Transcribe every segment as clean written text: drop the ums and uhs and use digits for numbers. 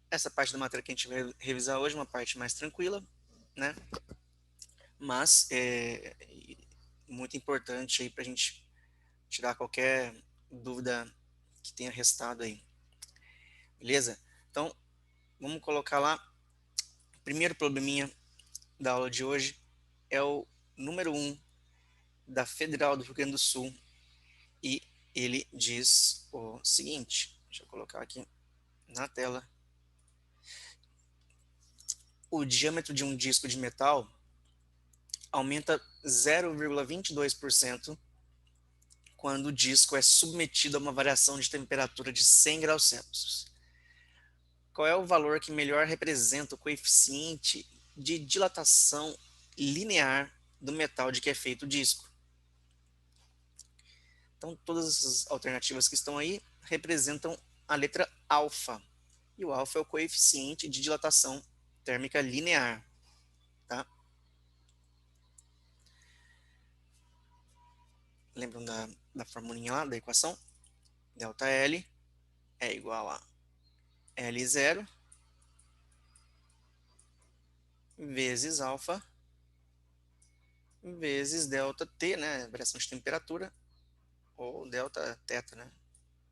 essa parte da matéria que a gente vai revisar hoje é uma parte mais tranquila, né? Mas é muito importante aí para a gente tirar qualquer dúvida que tenha restado aí, beleza? Então, vamos colocar lá. O primeiro probleminha da aula de hoje é o número 1 da Federal do Rio Grande do Sul e ele diz o seguinte, deixa eu colocar aqui na tela. O diâmetro de um disco de metal aumenta 0,22% quando o disco é submetido a uma variação de temperatura de 100 graus Celsius. Qual é o valor que melhor representa o coeficiente de dilatação linear do metal de que é feito o disco? Então, todas as alternativas que estão aí representam a letra alfa. E o alfa é o coeficiente de dilatação térmica linear. Tá? Lembram da formulinha lá, da equação? ΔL é igual a L0 vezes alfa vezes ΔT, né? Variação de temperatura, ou delta teta, né?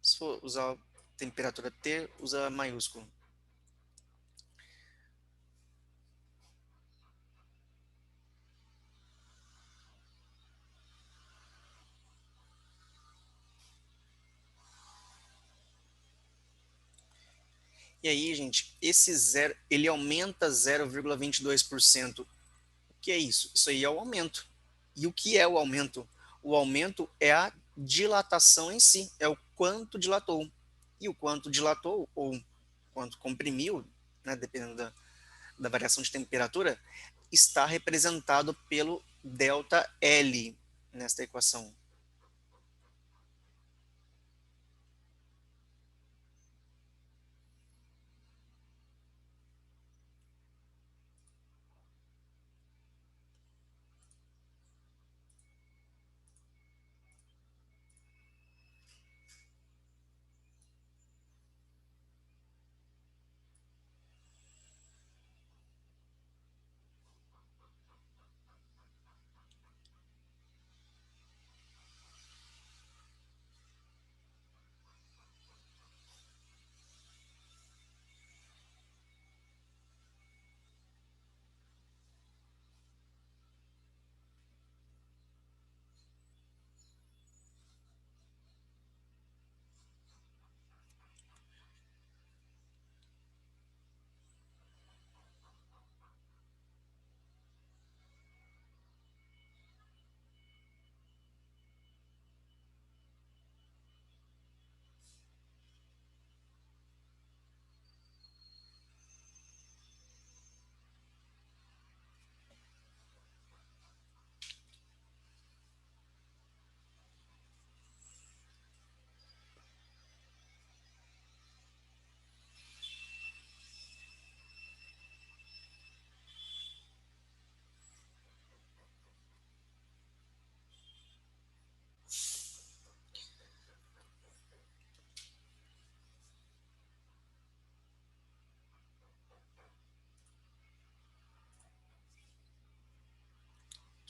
Se for usar temperatura T, usa maiúsculo. E aí, gente, esse zero, ele aumenta 0,22%. O que é isso? Isso aí é o aumento. E o que é o aumento? O aumento é a dilatação em si, é o quanto dilatou. E o quanto dilatou, ou quanto comprimiu, né, dependendo da variação de temperatura, está representado pelo ΔL nesta equação.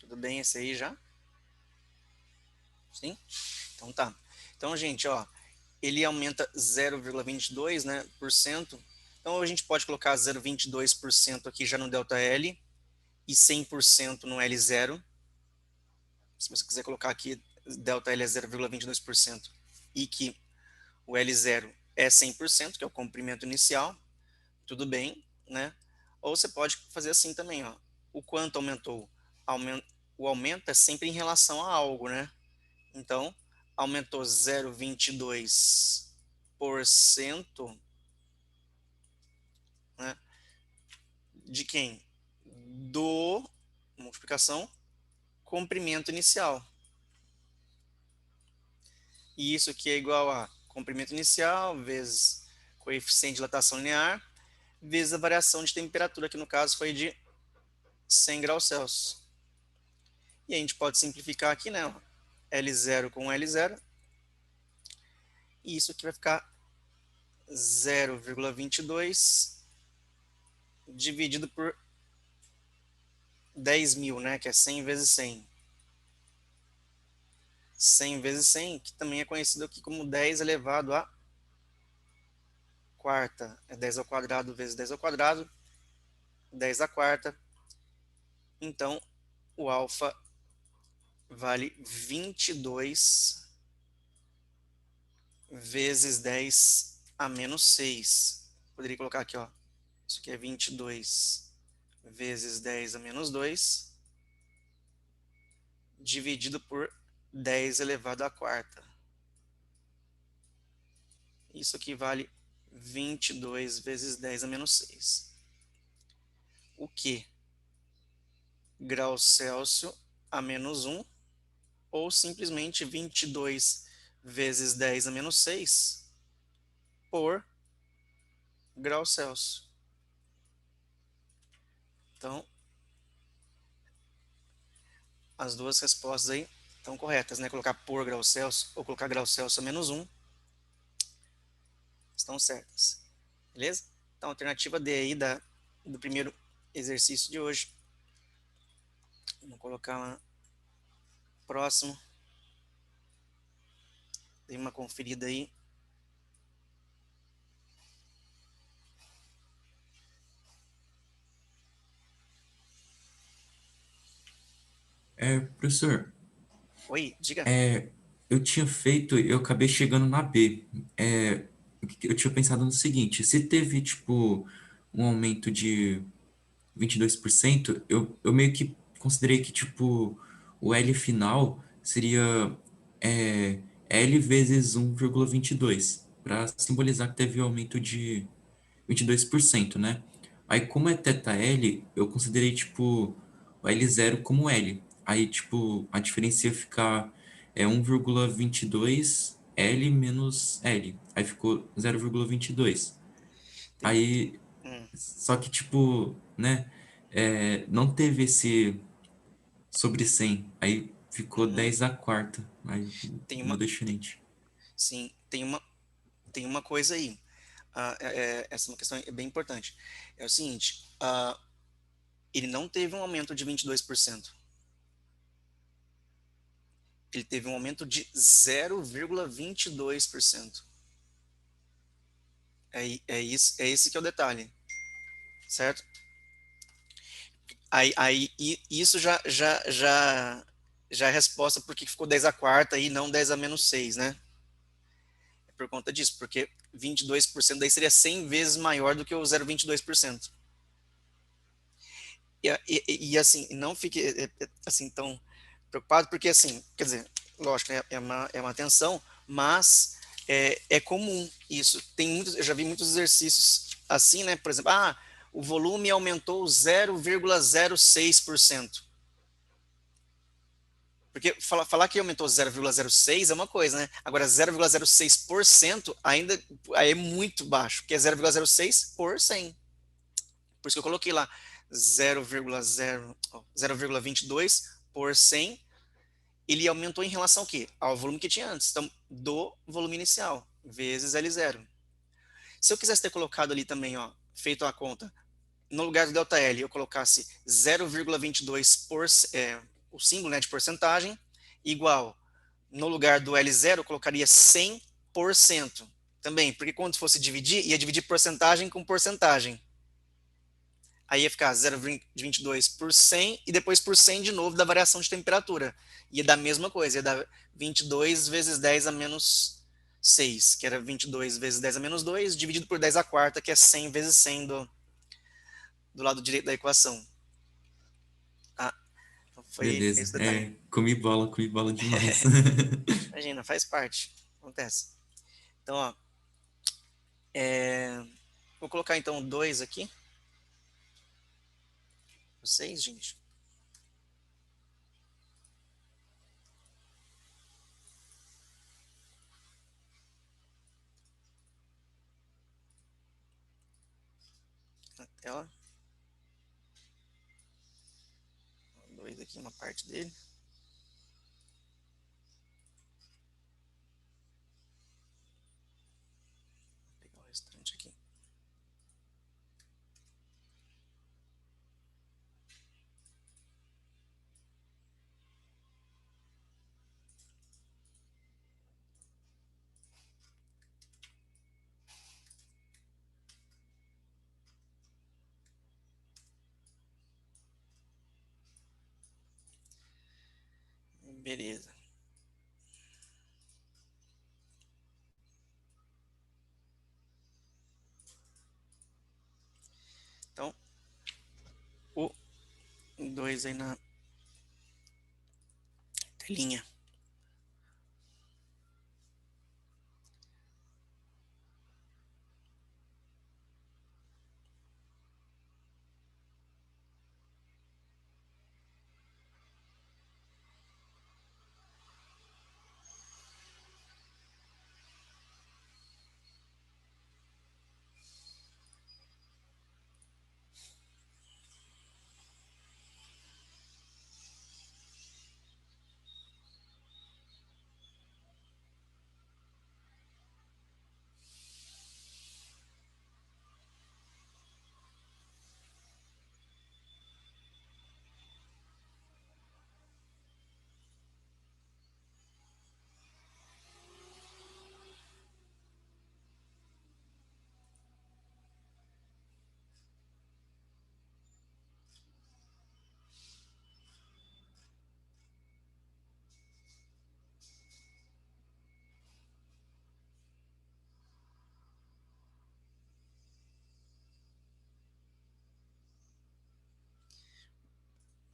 Tudo bem esse aí já? Sim? Então tá. Então, gente, ó, ele aumenta 0,22, né, por cento. Então a gente pode colocar 0,22% aqui já no ΔL e 100% no L0. Se você quiser colocar aqui ΔL é 0,22% e que o L0 é 100%, que é o comprimento inicial, tudo bem, né? Ou você pode fazer assim também, ó. O quanto aumentou? O aumento é sempre em relação a algo, né? Então, aumentou 0,22%, né? De quem? Do, multiplicação, comprimento inicial. E isso aqui é igual a comprimento inicial vezes coeficiente de dilatação linear vezes a variação de temperatura, que no caso foi de 100 graus Celsius. E a gente pode simplificar aqui, né? L0 com L0. E isso aqui vai ficar 0,22 dividido por 10.000, né? Que é 100 vezes 100. 100 vezes 100, que também é conhecido aqui como 10 elevado à quarta. É 10 ao quadrado vezes 10 ao quadrado, 10 à quarta. Então, o alfa vale 22 vezes 10 a menos 6. Poderia colocar aqui, ó. Isso aqui é 22 vezes 10 a menos 2, dividido por 10 elevado à quarta. Isso aqui vale 22 vezes 10 a menos 6. O que? Grau Celsius a menos 1, ou simplesmente 22 vezes 10 a menos 6 por grau Celsius. Então, as duas respostas aí estão corretas, né? Colocar por grau Celsius ou colocar grau Celsius a menos 1 estão certas. Beleza? Então, a alternativa D aí do primeiro exercício de hoje. Vamos colocar lá próximo. Dei uma conferida aí. Professor, Oi, diga. é, eu tinha feito, eu acabei chegando na B. Eu tinha pensado no seguinte, se teve, tipo, um aumento de 22%, eu meio que considerei que, tipo, o L final seria L vezes 1,22, para simbolizar que teve um aumento de 22%, né? Aí, como é teta L, eu considerei, tipo, o L0 como L. Aí, tipo, a diferença ia ficar 1,22 L menos L. Aí ficou 0,22. Tem, Aí, hum, só que, tipo, né, não teve esse sobre 100. Aí ficou uhum. 10 a quarta. Aí Tem uma, mudou diferente. sim, tem uma coisa aí. Essa é uma questão bem importante. É o seguinte, ele não teve um aumento de 22%. Ele teve um aumento de 0,22%. Isso, é esse que é o detalhe, certo? Isso já é a resposta por que ficou 10 a quarta e não 10 a menos 6, né? É por conta disso, porque 22% daí seria 100 vezes maior do que o 0,22%. E assim, não fique assim tão preocupado, porque assim, quer dizer, lógico, né, é uma atenção, mas é comum isso. Eu já vi muitos exercícios assim, né? Por exemplo, o volume aumentou 0,06%. Porque falar que aumentou 0,06 é uma coisa, né? Agora 0,06% ainda aí é muito baixo, porque é 0,06 por 100. Por isso que eu coloquei lá 0,22 por 100, ele aumentou em relação ao quê? Ao volume que tinha antes. Então, do volume inicial, vezes L0. Se eu quisesse ter colocado ali também, ó, feito a conta, no lugar do ΔL, eu colocasse 0,22 o símbolo, né, de porcentagem, igual, no lugar do L0, eu colocaria 100% também, porque quando fosse dividir, ia dividir porcentagem com porcentagem. Aí ia ficar 0,22 por 100 e depois por 100 de novo da variação de temperatura. Ia dar a mesma coisa, ia dar 22 vezes 10 a menos 6, que era 22 vezes 10 a menos 2, dividido por 10 a quarta, que é 100 vezes 100 do lado direito da equação. Ah, então foi esse Beleza. o detalhe. Comi bola demais. Imagina, faz parte, acontece. Então, ó, vou colocar então 2 aqui, vocês, gente. Na tela, 2 aqui, uma parte dele. Vou pegar o restante aqui. Beleza. Então, o 2 aí na telinha.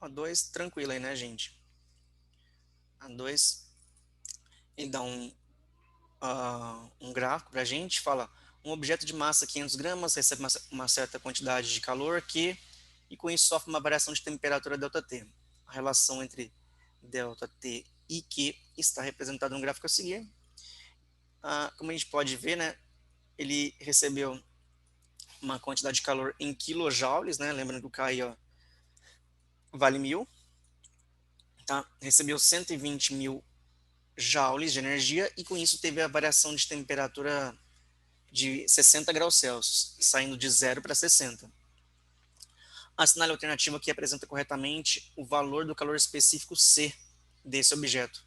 A 2 tranquilo aí, né, gente? A 2 ele dá um gráfico para a gente, fala um objeto de massa 500 gramas recebe uma certa quantidade de calor que, e com isso sofre uma variação de temperatura ΔT. A relação entre ΔT e Q está representada no gráfico a seguir. Como a gente pode ver, né, ele recebeu uma quantidade de calor em kilojoules, né, lembrando que o K aí, ó, vale 1000, tá? Recebeu 120 mil joules de energia e com isso teve a variação de temperatura de 60 graus Celsius, saindo de 0 para 60. A assinale alternativa aqui apresenta corretamente o valor do calor específico C desse objeto.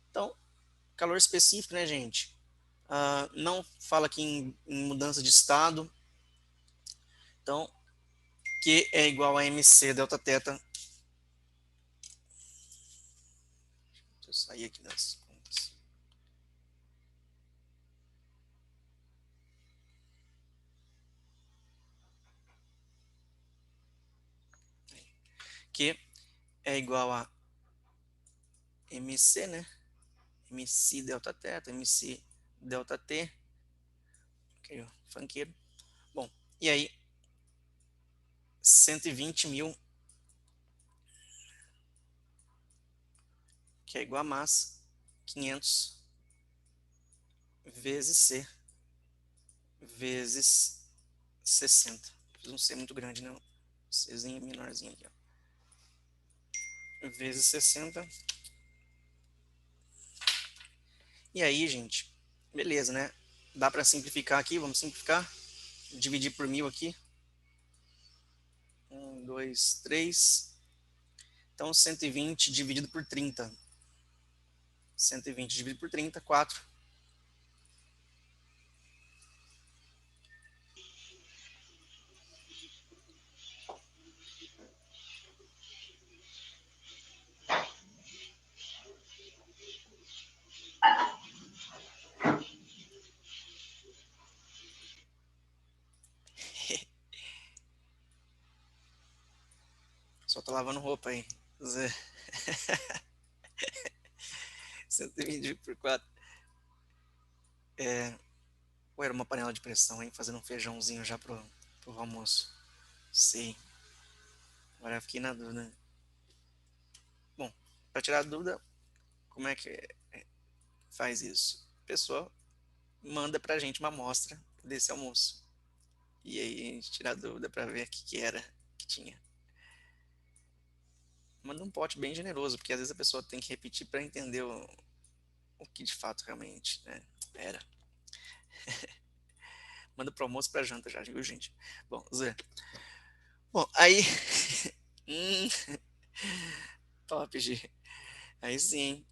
Então, calor específico, né, gente? Não fala aqui em mudança de estado. Então, Q é igual a mc delta θ. Deixa eu sair aqui das contas. Q é igual a mc, né? mc delta θ, mc delta t. Ok, funkeiro. Bom, e aí 120 mil, que é igual a massa, 500 vezes C, vezes 60. Fiz um C muito grande, né? Czinho menorzinho aqui, ó. Vezes 60. E aí, gente, beleza, né? Dá para simplificar aqui, vamos simplificar. Dividir por 1000 aqui. 1, 2, 3. Então, 120 dividido por 30. 120 dividido por 30, 4. Só tô lavando roupa aí. 120 por 4. Ou era uma panela de pressão, hein? Fazendo um feijãozinho já pro almoço. Sei. Agora eu fiquei na dúvida. Bom, para tirar a dúvida, como é que faz isso? A pessoa manda pra gente uma amostra desse almoço. E aí a gente tira a dúvida para ver o que era que tinha. Manda um pote bem generoso, porque às vezes a pessoa tem que repetir para entender o que de fato realmente, né, era. Manda pro almoço para janta já, viu, gente? Bom, Zé. Bom, aí. hum, top, G. Aí sim.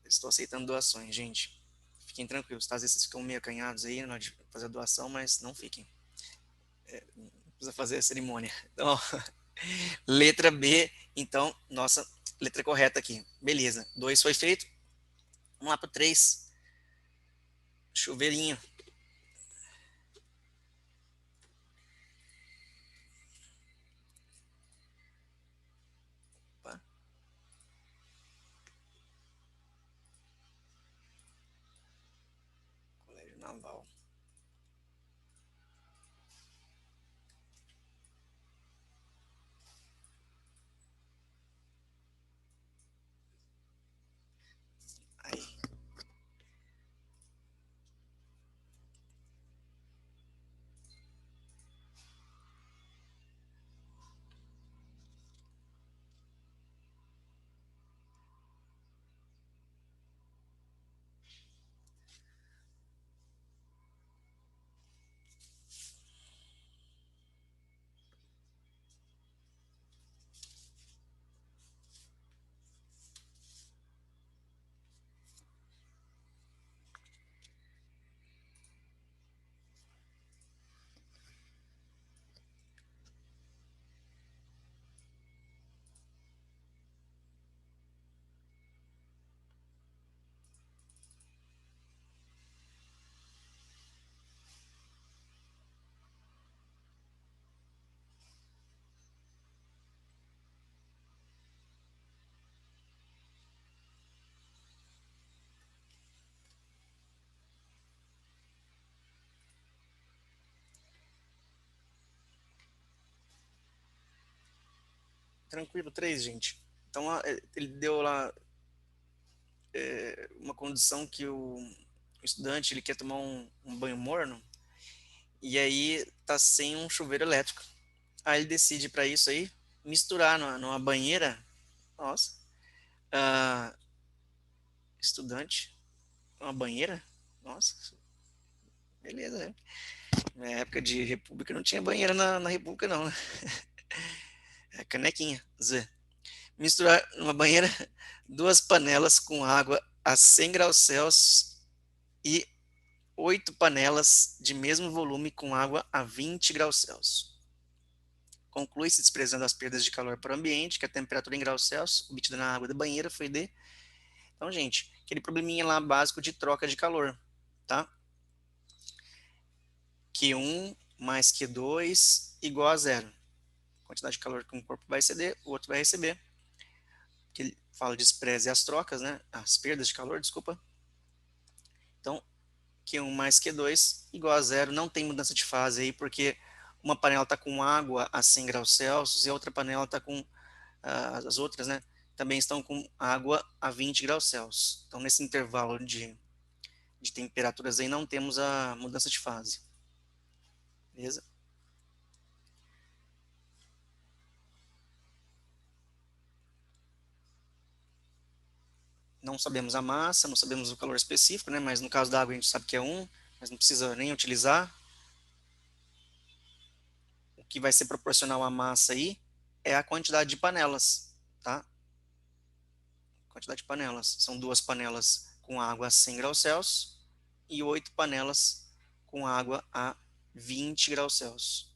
Estou aceitando doações, gente. Fiquem tranquilos, tá? Às vezes vocês ficam meio acanhados aí na hora de fazer a doação, mas não fiquem. Não precisa fazer a cerimônia. Então, letra B, então, nossa Letra correta aqui. Beleza. 2 foi feito. Vamos lá pro 3. Chuveirinho. Opa, Colégio Naval. Aí. Tranquilo, 3, gente. Então, ele deu lá uma condição que o estudante ele quer tomar um banho morno e aí tá sem um chuveiro elétrico. Aí ele decide para isso aí misturar numa banheira. Nossa, ah, estudante, uma banheira? Nossa, beleza, né? Na época de República não tinha banheira na República, não, né? É canequinha, Z. Misturar numa banheira 2 panelas com água a 100 graus Celsius e 8 panelas de mesmo volume com água a 20 graus Celsius. Conclui-se desprezando as perdas de calor para o ambiente, que a temperatura em graus Celsius obtida na água da banheira foi de. Então, gente, aquele probleminha lá básico de troca de calor, tá? Q1 mais Q2 igual a zero. Quantidade de calor que um corpo vai ceder, o outro vai receber. Que ele fala despreze as trocas, né? As perdas de calor, desculpa. Então, Q1 mais Q2 igual a zero. Não tem mudança de fase aí, porque uma panela está com água a 100 graus Celsius e a outra panela está com as outras, né? Também estão com água a 20 graus Celsius. Então, nesse intervalo de temperaturas aí, não temos a mudança de fase. Beleza? Não sabemos a massa, não sabemos o calor específico, né? Mas no caso da água a gente sabe que é 1, mas não precisa nem utilizar. O que vai ser proporcional à massa aí é a quantidade de panelas, tá? Quantidade de panelas. São 2 panelas com água a 100 graus Celsius e 8 panelas com água a 20 graus Celsius.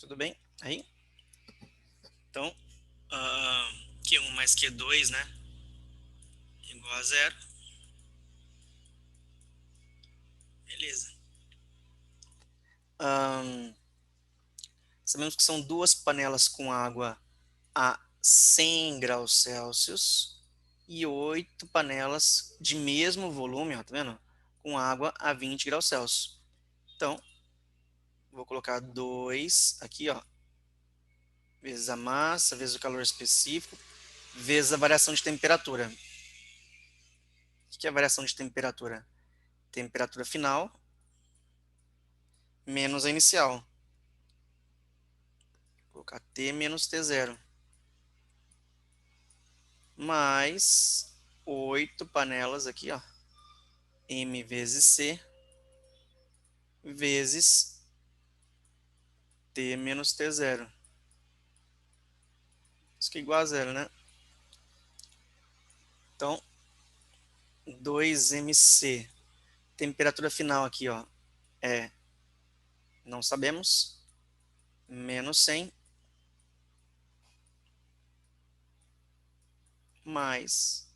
Tudo bem? Aí? Então, Q1 mais Q2, né? Igual a zero. Beleza. Sabemos que são duas panelas com água a 100 graus Celsius e 8 panelas de mesmo volume, ó, tá vendo? Com água a 20 graus Celsius. Então, vou colocar 2 aqui, ó, vezes a massa, vezes o calor específico, vezes a variação de temperatura. O que é a variação de temperatura? Temperatura final menos a inicial. Vou colocar T menos T0. Mais 8 panelas aqui, ó. M vezes C vezes T menos T0. Isso aqui é igual a zero, né? Então, 2MC. Temperatura final aqui, ó, não sabemos, menos 100 mais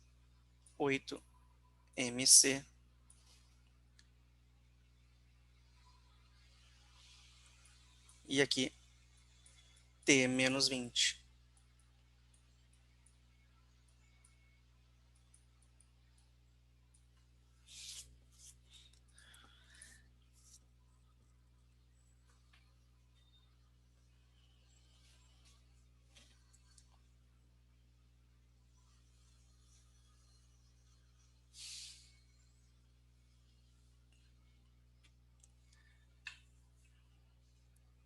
8MC e aqui T menos 20.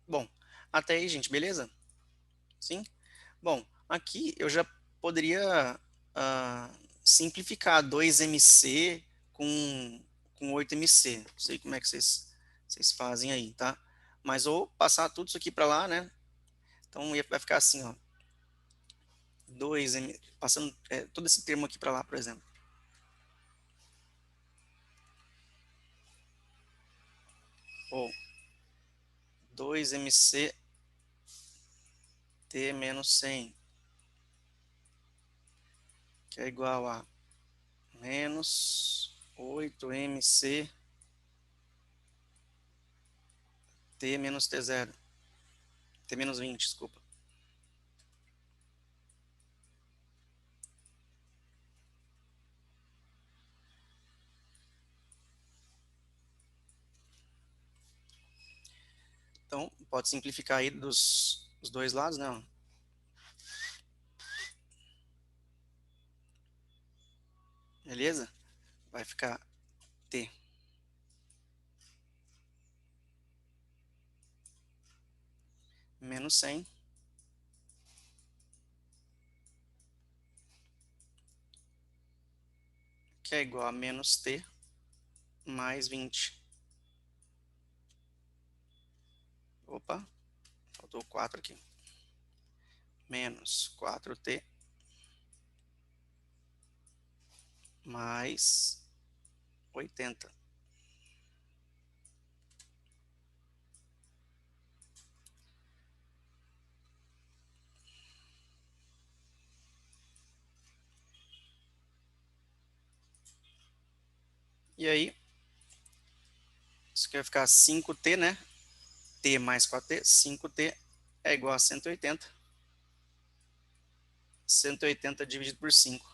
Bom, até aí, gente, beleza? Sim? Bom, aqui eu já poderia simplificar 2MC com 8MC. Não sei como é que vocês fazem aí, tá? Mas ou passar tudo isso aqui para lá, né? Então vai ficar assim, ó. 2M, passando todo esse termo aqui para lá, por exemplo. Ou 2MC T menos 100, que é igual a menos 8MC T menos T0. T menos 20, desculpa. Então, pode simplificar aí dos dois lados, né? Beleza? Vai ficar T menos 100 que é igual a menos T mais 20. Opa, faltou 4 aqui. Menos 4T mais 80. E aí, isso aqui vai ficar 5T, né? T mais 4T, 5T é igual a 180. 180 dividido por 5.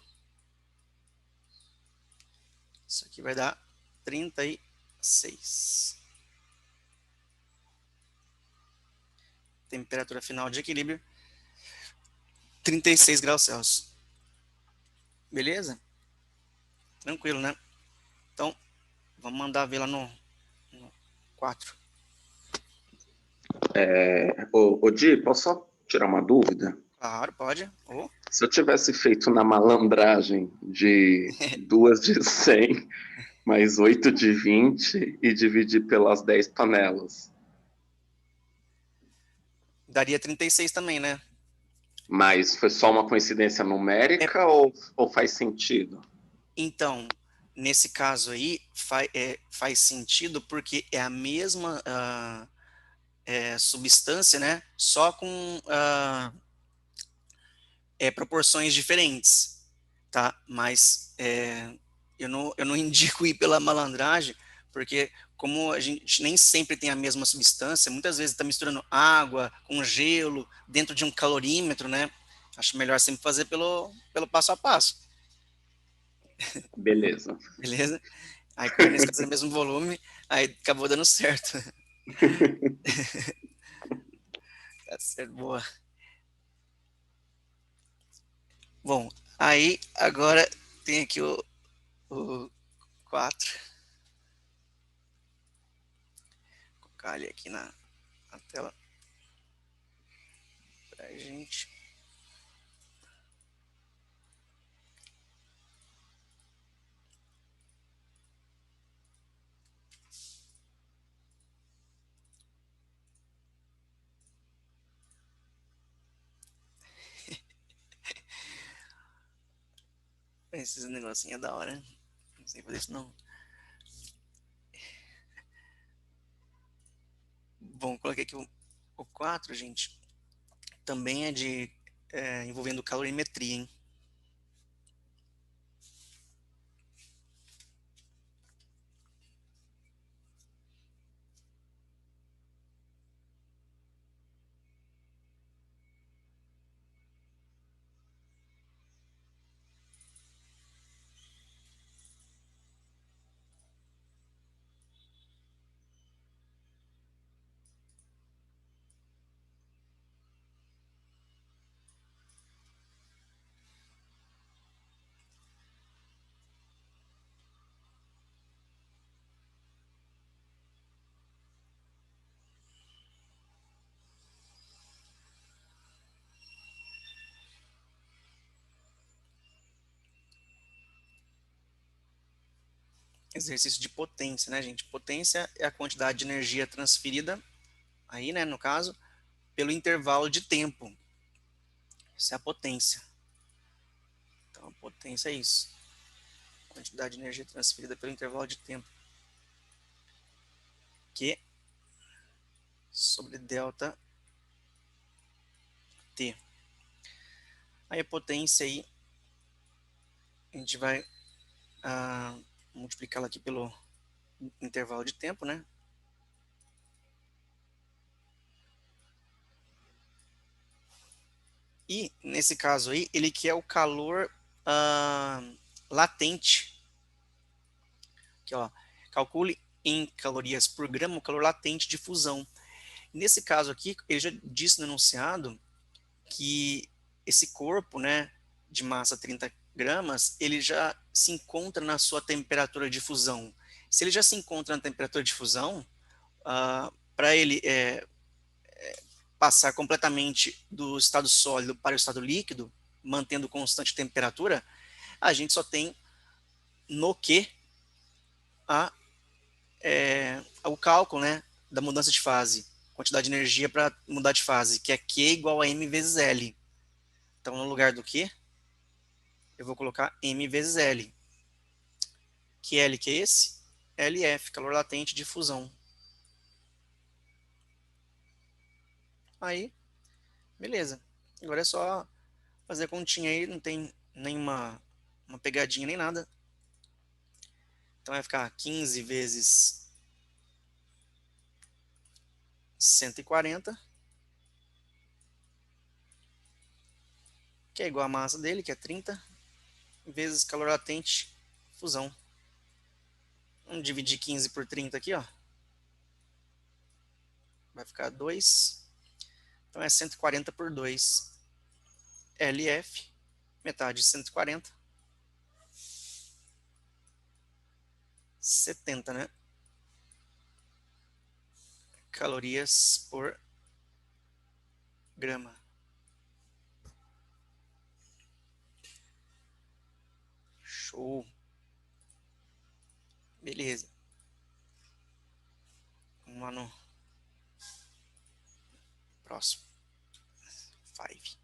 Isso aqui vai dar 36. Temperatura final de equilíbrio, 36 graus Celsius. Beleza? Tranquilo, né? Então, vamos mandar ver lá no 4. Ô Di, posso só tirar uma dúvida? Claro, pode. Oh. Se eu tivesse feito na malandragem de 2 de 100 mais 8 de 20 e dividir pelas 10 panelas, Daria 36 também, né? mas foi só uma coincidência numérica ou faz sentido? Então, nesse caso aí, faz sentido porque é a mesma substância, né, só com proporções diferentes, tá? Mas eu não indico ir pela malandragem, porque como a gente nem sempre tem a mesma substância, muitas vezes está misturando água com gelo dentro de um calorímetro, né? Acho melhor sempre fazer pelo passo a passo, Beleza. beleza? Aí, como nesse caso é o mesmo volume, aí acabou dando certo. Tá certo, boa. Bom, aí agora tem aqui o 4. Vou colocar ele aqui na tela pra gente. Esses negocinhos é da hora. Não sei fazer isso não. Bom, coloquei aqui o 4, gente. Também é de envolvendo calorimetria, hein? Exercício de potência, né, gente? Potência é a quantidade de energia transferida, aí, né, no caso, pelo intervalo de tempo. Isso é a potência. Então, a potência é isso. Quantidade de energia transferida pelo intervalo de tempo. Q sobre delta T. Aí a potência aí, a gente vai multiplicá-la aqui pelo intervalo de tempo, né? E, nesse caso aí, ele quer o calor latente. Aqui, ó, calcule em calorias por grama o calor latente de fusão. Nesse caso aqui, ele já disse no enunciado que esse corpo, né, de massa 30 gramas, ele já se encontra na sua temperatura de fusão. Se ele já se encontra na temperatura de fusão, para ele passar completamente do estado sólido para o estado líquido, mantendo constante temperatura, a gente só tem no que o cálculo, né, da mudança de fase, quantidade de energia para mudar de fase, que é Q igual a M vezes L. Então, no lugar do Q, eu vou colocar M vezes L. Que L que é esse? LF, calor latente de fusão. Aí, beleza. Agora é só fazer a continha aí, não tem nenhuma uma pegadinha nem nada. Então vai ficar 15 vezes 140, que é igual a massa dele, que é 30, vezes calor latente, fusão. Vamos dividir 15 por 30 aqui, ó. Vai ficar 2. Então é 140 por 2. LF, metade de 140. 70, né? Calorias por grama. Show. Beleza. Vamos lá no próximo. 5.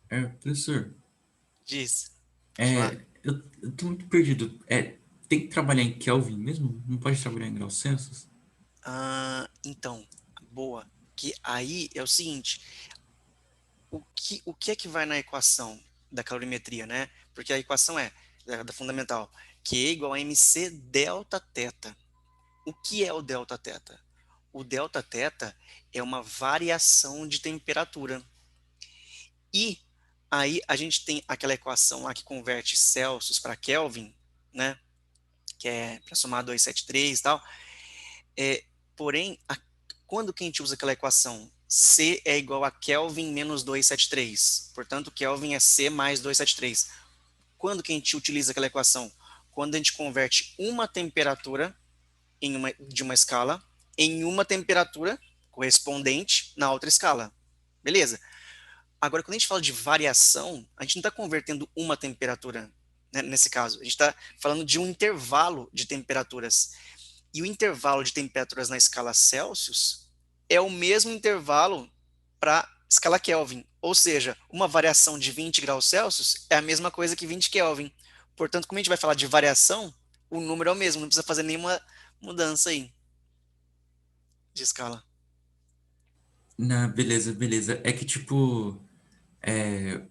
Professor, Diz. Pode falar? eu tô muito perdido. Tem que trabalhar em Kelvin mesmo? Não pode trabalhar em graus Celsius? Então, boa. Que aí é o seguinte, o que é que vai na equação da calorimetria, né? Porque a equação é da fundamental, Q igual a mc delta teta. O que é o delta teta? O delta teta é uma variação de temperatura. E aí a gente tem aquela equação lá que converte Celsius para Kelvin, né? Que é para somar 273 e tal. É, porém, quando que a gente usa aquela equação? C é igual a Kelvin menos 273. Portanto, Kelvin é C mais 273. Quando que a gente utiliza aquela equação? Quando a gente converte uma temperatura de uma escala em uma temperatura correspondente na outra escala. Beleza? Agora, quando a gente fala de variação, a gente não está convertendo uma temperatura, né, nesse caso. A gente está falando de um intervalo de temperaturas. E o intervalo de temperaturas na escala Celsius é o mesmo intervalo para a escala Kelvin. Ou seja, uma variação de 20 graus Celsius é a mesma coisa que 20 Kelvin. Portanto, como a gente vai falar de variação, o número é o mesmo, não precisa fazer nenhuma mudança aí de escala. Não, beleza, beleza. É que, tipo,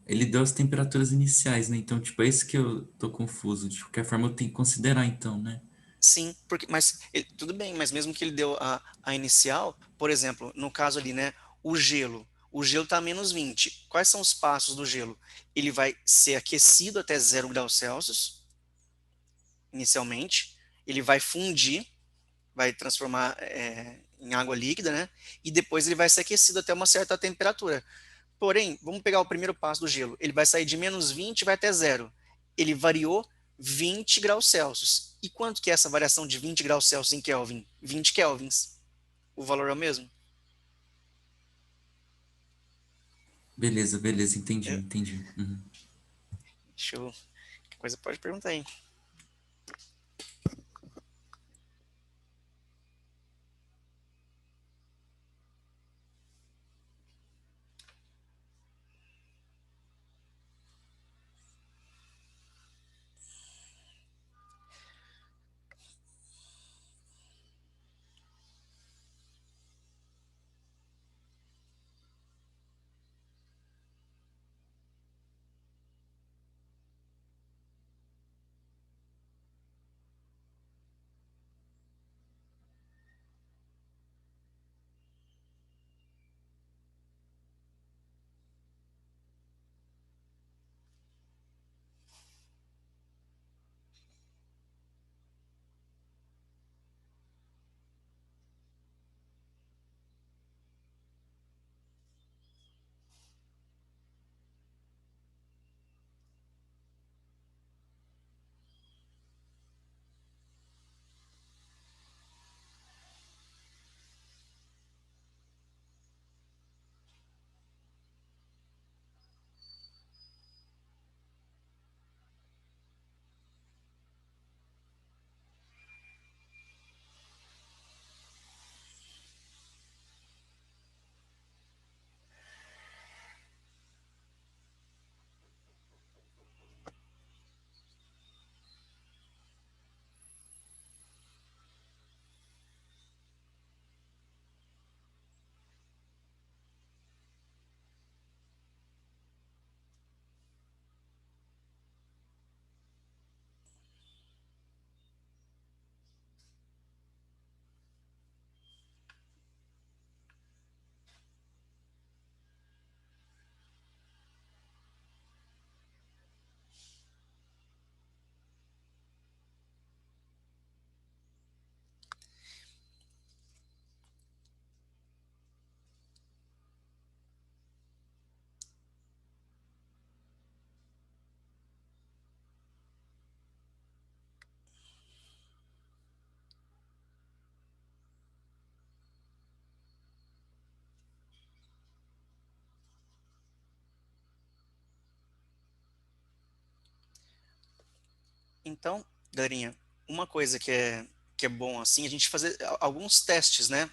ele deu as temperaturas iniciais, né? Então, tipo, é isso que eu tô confuso. De qualquer forma, eu tenho que considerar, então, né? Sim, mas tudo bem, mas mesmo que ele deu a inicial, por exemplo, no caso ali, né, o gelo. O gelo está a -20. Quais são os passos do gelo? Ele vai ser aquecido até 0 graus Celsius, inicialmente. Ele vai fundir, vai transformar em água líquida, né? E depois ele vai ser aquecido até uma certa temperatura. Porém, vamos pegar o primeiro passo do gelo. Ele vai sair de -20 e vai até zero. Ele variou 20 graus Celsius. E quanto que é essa variação de 20 graus Celsius em Kelvin? 20 kelvins. O valor é o mesmo? Beleza, beleza, entendi, É, entendi. Uhum. show. Que coisa pode perguntar aí. Então, galerinha, uma coisa que é bom assim, a gente fazer alguns testes, né?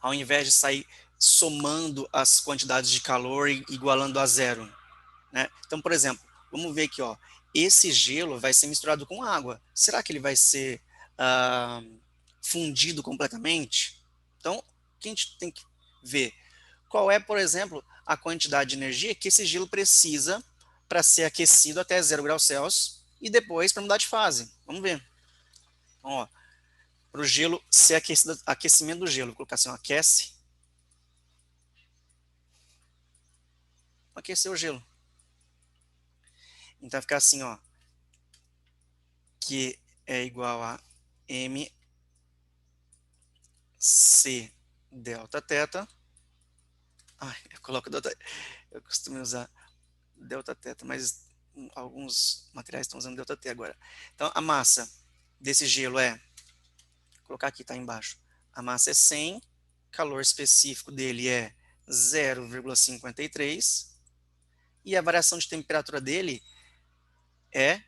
Ao invés de sair somando as quantidades de calor e igualando a zero. né? Então, por exemplo, vamos ver aqui, ó, esse gelo vai ser misturado com água. Será que ele vai ser fundido completamente? Então, o que a gente tem que ver? Qual é, por exemplo, a quantidade de energia que esse gelo precisa para ser aquecido até 0 graus Celsius e depois para mudar de fase? Vamos ver. Então, ó, para o gelo ser aquecido, aquecimento do gelo, vou colocar assim, ó, aquece, aquecer o gelo. Então vai ficar assim, ó, que é igual a mc delta teta. Ai, eu coloco delta, eu costumo usar delta teta, mas alguns materiais estão usando delta t agora. Então a massa desse gelo é, vou colocar aqui, tá embaixo. A massa é 100, calor específico dele é 0,53 e a variação de temperatura dele é,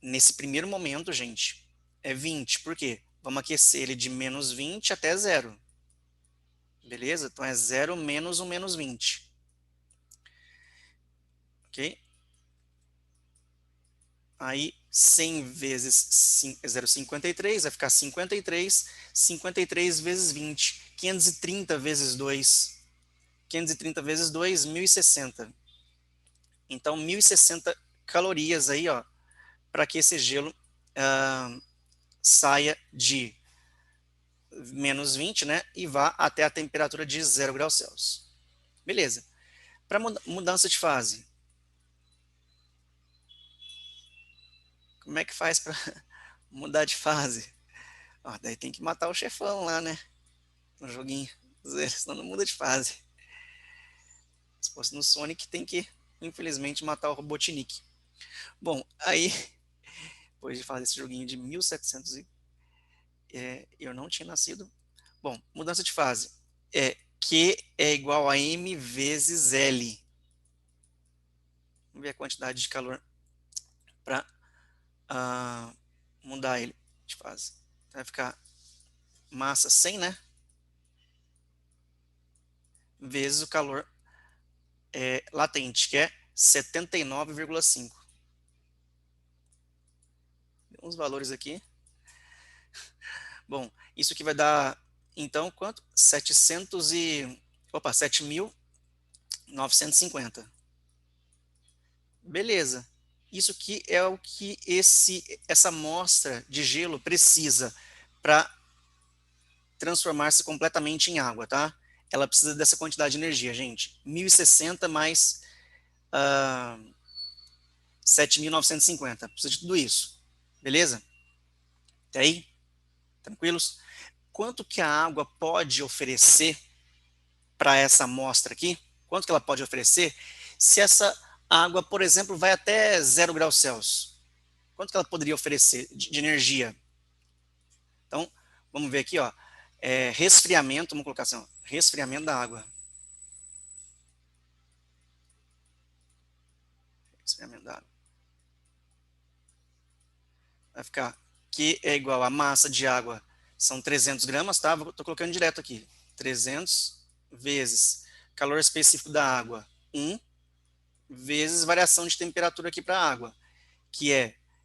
nesse primeiro momento, gente, é 20. Por quê? Vamos aquecer ele de menos 20 até 0. Beleza? Então é 0 menos 1 menos 20. Ok? Aí 100 vezes 0,53 vai ficar 53. 53 vezes 20. 530 vezes 2. 530 vezes 2, 1060. Então 1060 calorias aí, ó, para que esse gelo saia de menos 20, né, e vá até a temperatura de 0 graus Celsius. Beleza. Para mudança de fase, como é que faz para mudar de fase? Ó, daí tem que matar o chefão lá, né, no joguinho, senão não muda de fase. Se fosse no Sonic, tem que, infelizmente, matar o Robotnik. Bom, aí, depois de falar desse joguinho de 1700 eu não tinha nascido. Bom, mudança de fase. Q é igual a M vezes L. Vamos ver a quantidade de calor para mudar ele de fase. Então, vai ficar massa 100, né? Vezes o calor latente, que é 79,5. Uns valores aqui. Bom, isso aqui vai dar, então, quanto? 7.950. Beleza. Isso aqui é o que essa amostra de gelo precisa para transformar-se completamente em água, tá? Ela precisa dessa quantidade de energia, gente. 1060 mais 7.950. Precisa de tudo isso. Beleza? Até aí? Tranquilos? Quanto que a água pode oferecer para essa amostra aqui? Quanto que ela pode oferecer se essa água, por exemplo, vai até 0 graus Celsius? Quanto que ela poderia oferecer de energia? Então, vamos ver aqui, ó. Resfriamento, vamos colocar assim, ó, resfriamento da água. Resfriamento da água. Vai ficar Q é igual a massa de água, são 300 gramas, tá? Estou colocando direto aqui. 300 vezes calor específico da água, 1, vezes variação de temperatura aqui para a água, que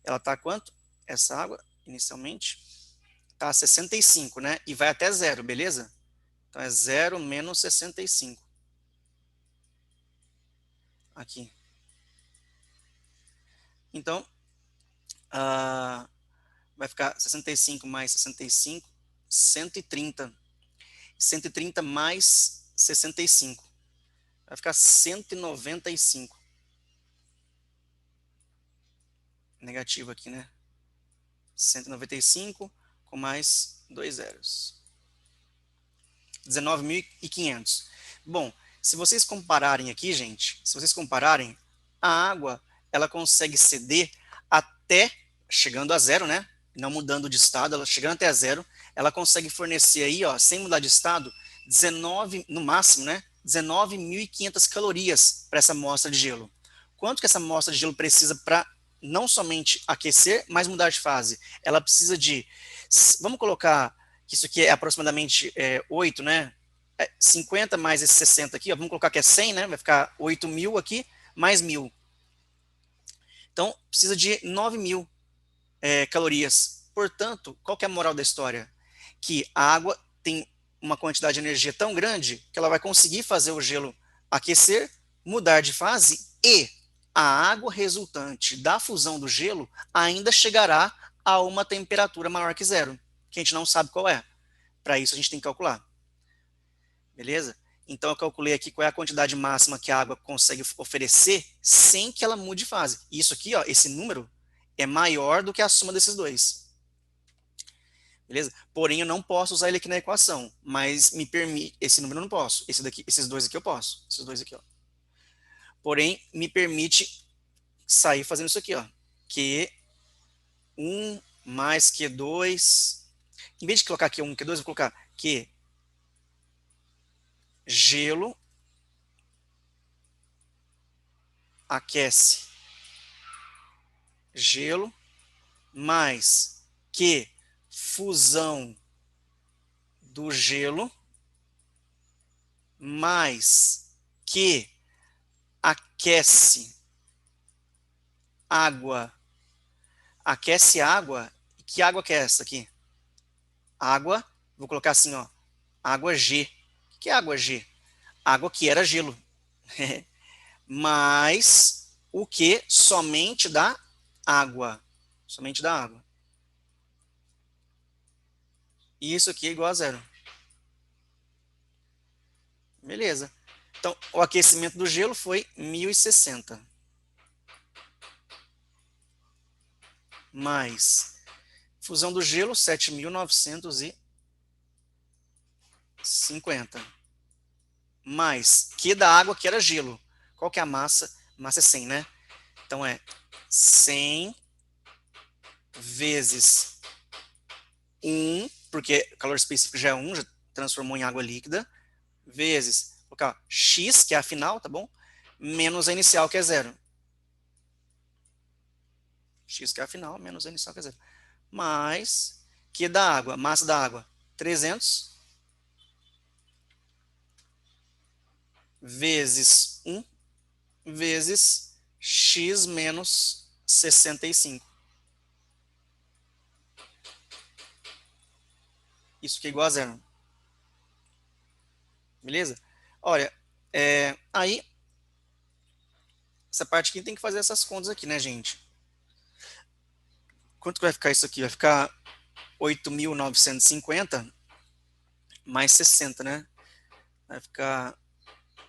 ela está quanto? Essa água, inicialmente, está a 65, né? E vai até 0, beleza? Então é 0 menos 65. Aqui. Então, vai ficar 65 mais 65, 130. 130 mais 65. Vai ficar 195. Negativo aqui, né? 195 com mais 2 zeros. 19.500. Bom, se vocês compararem aqui, gente, se vocês compararem, a água, ela consegue ceder até, chegando a 0, né? Não mudando de estado, ela chegando até a 0, ela consegue fornecer aí, ó, sem mudar de estado, 19, no máximo, né? 19.500 calorias para essa amostra de gelo. Quanto que essa amostra de gelo precisa para não somente aquecer, mas mudar de fase? Ela precisa de, vamos colocar que isso aqui é aproximadamente 8, né? 50 mais esse 60 aqui, ó, vamos colocar que é 100, né? Vai ficar 8.000 aqui, mais 1.000. Então, precisa de 9.000 calorias. Portanto, qual que é a moral da história? Que a água tem uma quantidade de energia tão grande que ela vai conseguir fazer o gelo aquecer, mudar de fase e a água resultante da fusão do gelo ainda chegará a uma temperatura maior que zero, que a gente não sabe qual é. Para isso a gente tem que calcular. Beleza? Então eu calculei aqui qual é a quantidade máxima que a água consegue oferecer sem que ela mude de fase. Isso aqui, ó, esse número é maior do que a soma desses dois. Beleza? Porém, eu não posso usar ele aqui na equação, mas me permite, esse número eu não posso, esse daqui, esses dois aqui eu posso, esses dois aqui, ó. Porém, me permite sair fazendo isso aqui, ó, Q1 mais Q2, em vez de colocar Q1, Q2, eu vou colocar Q gelo aquece gelo mais Q fusão do gelo mais Q aquece água. Aquece água. Que água que é essa aqui? Água, vou colocar assim, ó, água G. O que é água G? Água que era gelo. Mais o que somente da água. Somente da água. E isso aqui é igual a zero. Beleza. Então, o aquecimento do gelo foi 1060. Mais fusão do gelo, 7.950. Mais Q da água, que era gelo. Qual que é a massa? Massa é 100, né? Então é 100 vezes 1, porque o calor específico já é 1, já transformou em água líquida, vezes, vou colocar X, que é a final, tá bom? Menos a inicial, que é 0. X, que é a final, menos a inicial, que é 0. Mais Q da água, massa da água, 300 vezes 1 vezes x menos 65. Isso que é igual a zero. Beleza? Olha, aí, essa parte aqui tem que fazer essas contas aqui, né, gente? Quanto que vai ficar isso aqui? Vai ficar 8.950 mais 60, né? Vai ficar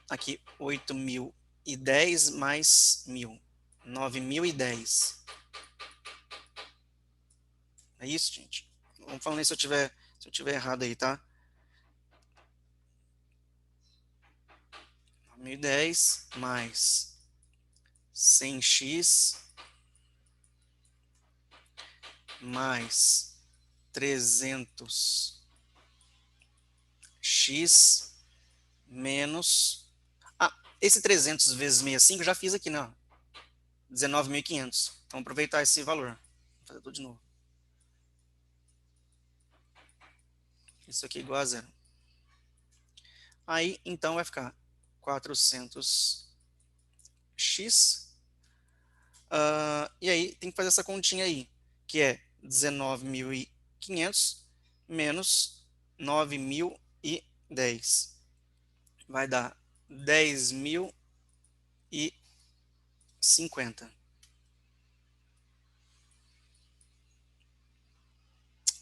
aqui 8.010 mais 1.000. 9.010. É isso, gente? Vamos falando aí se eu tiver errado aí, tá? 9.010 mais 100x mais 300x menos... esse 300 vezes 65 eu já fiz aqui, né? 19.500. Então, vamos aproveitar esse valor. Vou fazer tudo de novo. Isso aqui é igual a zero. Aí, então, vai ficar 400x. E aí, tem que fazer essa continha aí, que é 19.500 menos 9.010. Vai dar 10.050.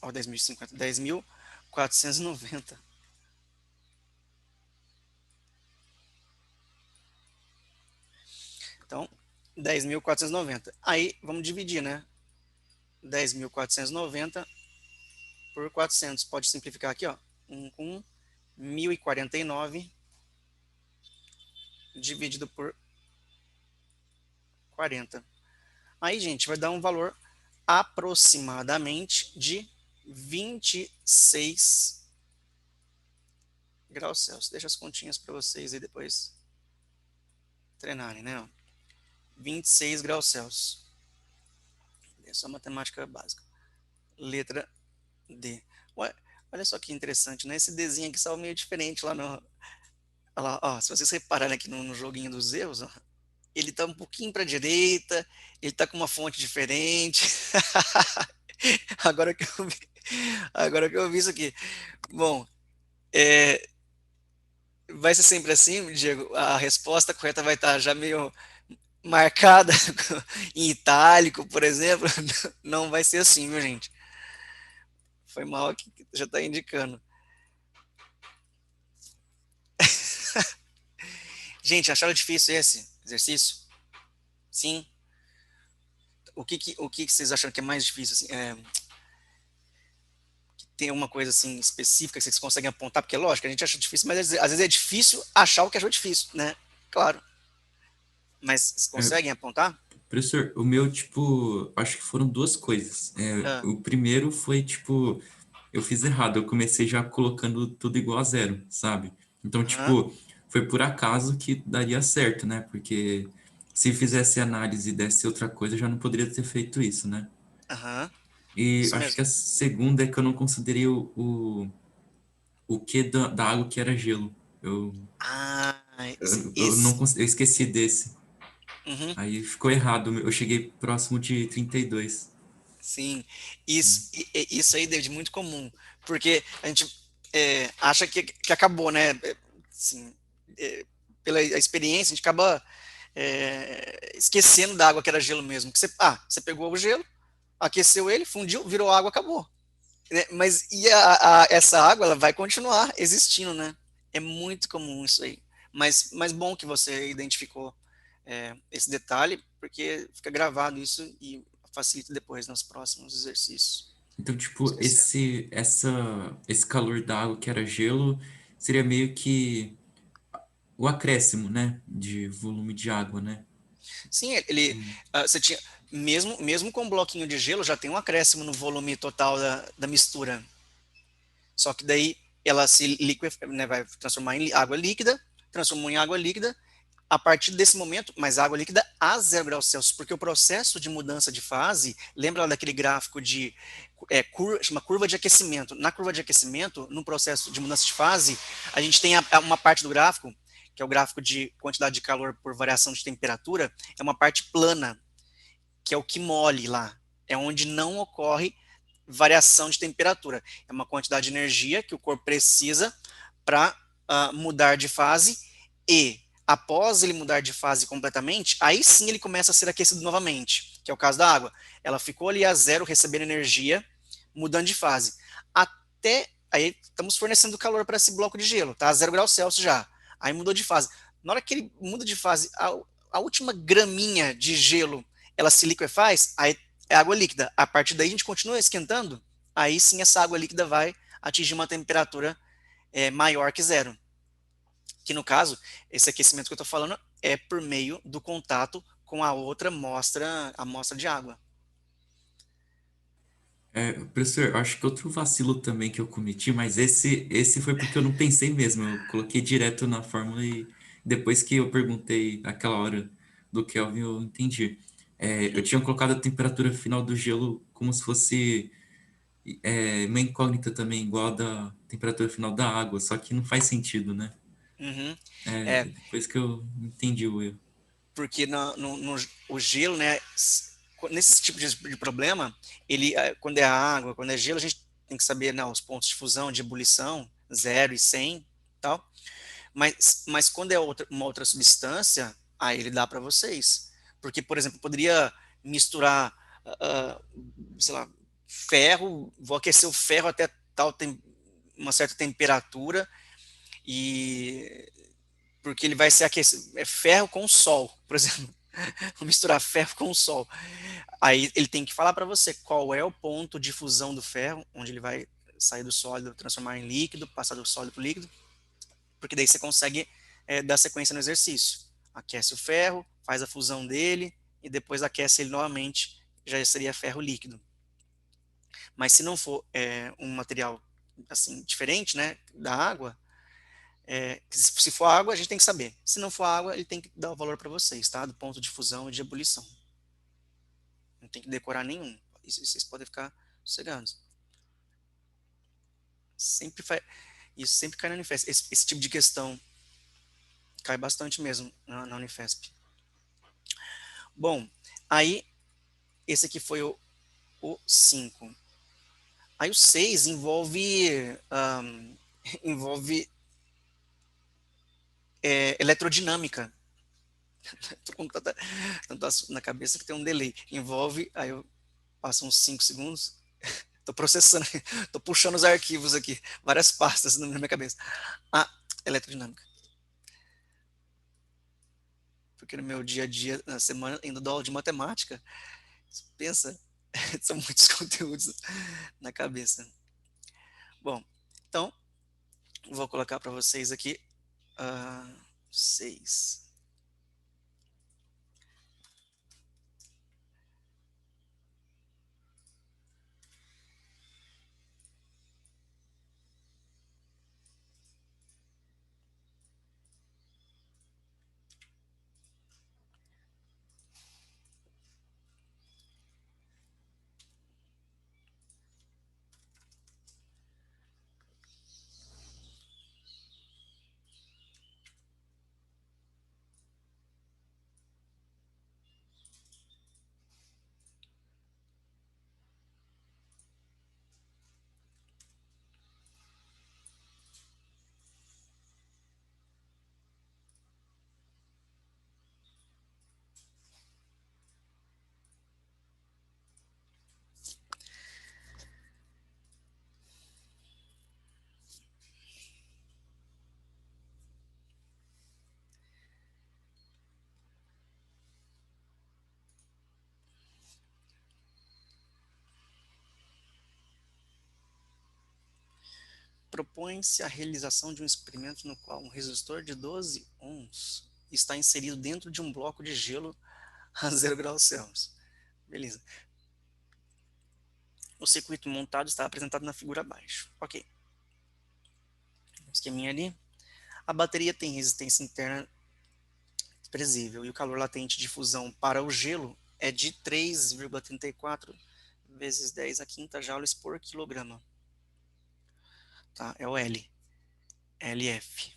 Ó, 10.050. 10.490. Então, 10.490. Aí, vamos dividir, né? 10.490 por 400. Pode simplificar aqui, ó. 1 com 1.049 dividido por 40. Aí, gente, vai dar um valor aproximadamente de 26 graus Celsius. Deixa as continhas para vocês aí depois treinarem, né? 26 graus Celsius. É só matemática básica. Letra D. Ué, olha só que interessante, né? Esse Dzinho aqui saiu meio diferente lá no... Olha lá, ó, se vocês repararem aqui no joguinho dos erros, ó, ele tá um pouquinho para a direita, ele tá com uma fonte diferente. Agora que eu vi, agora que eu vi isso aqui. Bom, é, vai ser sempre assim, Diego? A resposta correta vai estar já meio marcada em itálico, por exemplo? Não vai ser assim, viu, gente? Foi mal aqui, que já está indicando. Gente, acharam difícil esse exercício? Sim? O que vocês acharam que é mais difícil? Assim, tem alguma coisa assim específica que vocês conseguem apontar? Porque, lógico, a gente acha difícil, mas às vezes é difícil achar o que achou difícil, né? Claro. Mas vocês É, conseguem apontar? professor, o meu, tipo, acho que foram duas coisas. Ah, O primeiro foi, tipo, eu fiz errado, eu comecei já colocando tudo igual a zero, sabe? Então, aham, tipo, foi por acaso que daria certo, né? Porque se fizesse análise e desse outra coisa, eu já não poderia ter feito isso, né? aham, E isso acho que mesmo. a segunda é que eu não considerei o que da água que era gelo. Eu, Ah, eu não eu esqueci desse. uhum, Aí ficou errado. Eu cheguei próximo de 32. sim. Isso aí, David, muito comum. Porque a gente acha que acabou, né? Assim, é, pela experiência, a gente acaba esquecendo da água que era gelo mesmo. Que você pegou o gelo, aqueceu ele, fundiu, virou água, acabou. Né? Mas essa água, ela vai continuar existindo, né? É muito comum isso aí. Mas bom que você identificou esse detalhe, porque fica gravado isso e facilita depois nos próximos exercícios. Então, Não tipo, esquecer. esse calor da água que era gelo seria meio que o acréscimo, né? De volume de água, né? Sim, Hum. você tinha, mesmo com um bloquinho de gelo, já tem um acréscimo no volume total da mistura. Só que daí ela se né, vai transformar em água líquida, transformou em água líquida, a partir desse momento, mas água líquida a 0 graus Celsius, porque o processo de mudança de fase, lembra lá daquele gráfico de chama curva de aquecimento. Na curva de aquecimento, no processo de mudança de fase, a gente tem uma parte do gráfico, que é o gráfico de quantidade de calor por variação de temperatura, é uma parte plana, que é o que mole lá, é onde não ocorre variação de temperatura. É uma quantidade de energia que o corpo precisa para mudar de fase e após ele mudar de fase completamente, aí sim ele começa a ser aquecido novamente, que é o caso da água. Ela ficou ali a zero recebendo energia, mudando de fase. Até aí estamos fornecendo calor para esse bloco de gelo, tá? A 0 graus Celsius já. Aí mudou de fase. Na hora que ele muda de fase, a última graminha de gelo ela se liquefaz, aí é água líquida. A partir daí a gente continua esquentando, aí sim essa água líquida vai atingir uma temperatura maior que zero. Que no caso, esse aquecimento que eu estou falando é por meio do contato com a outra amostra de água. Professor, acho que outro vacilo também que eu cometi, mas esse foi porque eu não pensei mesmo. Eu coloquei direto na fórmula e depois que eu perguntei aquela hora do Kelvin, eu entendi. Eu tinha colocado a temperatura final do gelo como se fosse uma incógnita também, igual a da temperatura final da água, só que não faz sentido, né? Uhum. É, Depois que eu entendi o erro. porque o gelo, né, nesse tipo de problema, quando é água, quando é gelo, a gente tem que saber, né, os pontos de fusão, de ebulição, 0 e 100, tal. Mas quando é uma outra substância, aí ele dá para vocês. Porque, por exemplo, eu poderia misturar, ah, sei lá, ferro, vou aquecer o ferro até uma certa temperatura, e porque ele vai ser aquecido. É ferro com sol, por exemplo. Vou misturar ferro com sol. Aí ele tem que falar para você qual é o ponto de fusão do ferro, onde ele vai sair do sólido, transformar em líquido, passar do sólido para o líquido, porque daí você consegue dar sequência no exercício. Aquece o ferro, faz a fusão dele e depois aquece ele novamente, já seria ferro líquido. Mas se não for um material assim diferente, né, da água, se for água a gente tem que saber. Se não for água, ele tem que dar o valor para vocês, tá? Do ponto de fusão e de ebulição. Não tem que decorar nenhum. Isso vocês podem ficar sossegados. Sempre faz, isso sempre cai na Unifesp. Esse tipo de questão cai bastante mesmo na Unifesp. Bom, aí esse aqui foi o 5. Aí o 6 envolve eletrodinâmica. Tô com tanto assunto na cabeça que tem um delay. Envolve, aí eu passo uns 5 segundos, tô processando, tô puxando os arquivos aqui, várias pastas na minha cabeça. Ah, eletrodinâmica. Porque no meu dia a dia, na semana, ainda dou aula de matemática, pensa, são muitos conteúdos na cabeça. Bom, então, vou colocar para vocês aqui 6. Propõe-se a realização de um experimento no qual um resistor de 12 ohms está inserido dentro de um bloco de gelo a 0 graus Celsius. Beleza. O circuito montado está apresentado na figura abaixo. Ok. Esqueminha ali. A bateria tem resistência interna desprezível e o calor latente de fusão para o gelo é de 3,34 vezes 10 a quinta joules por quilograma. Tá? É o L. LF.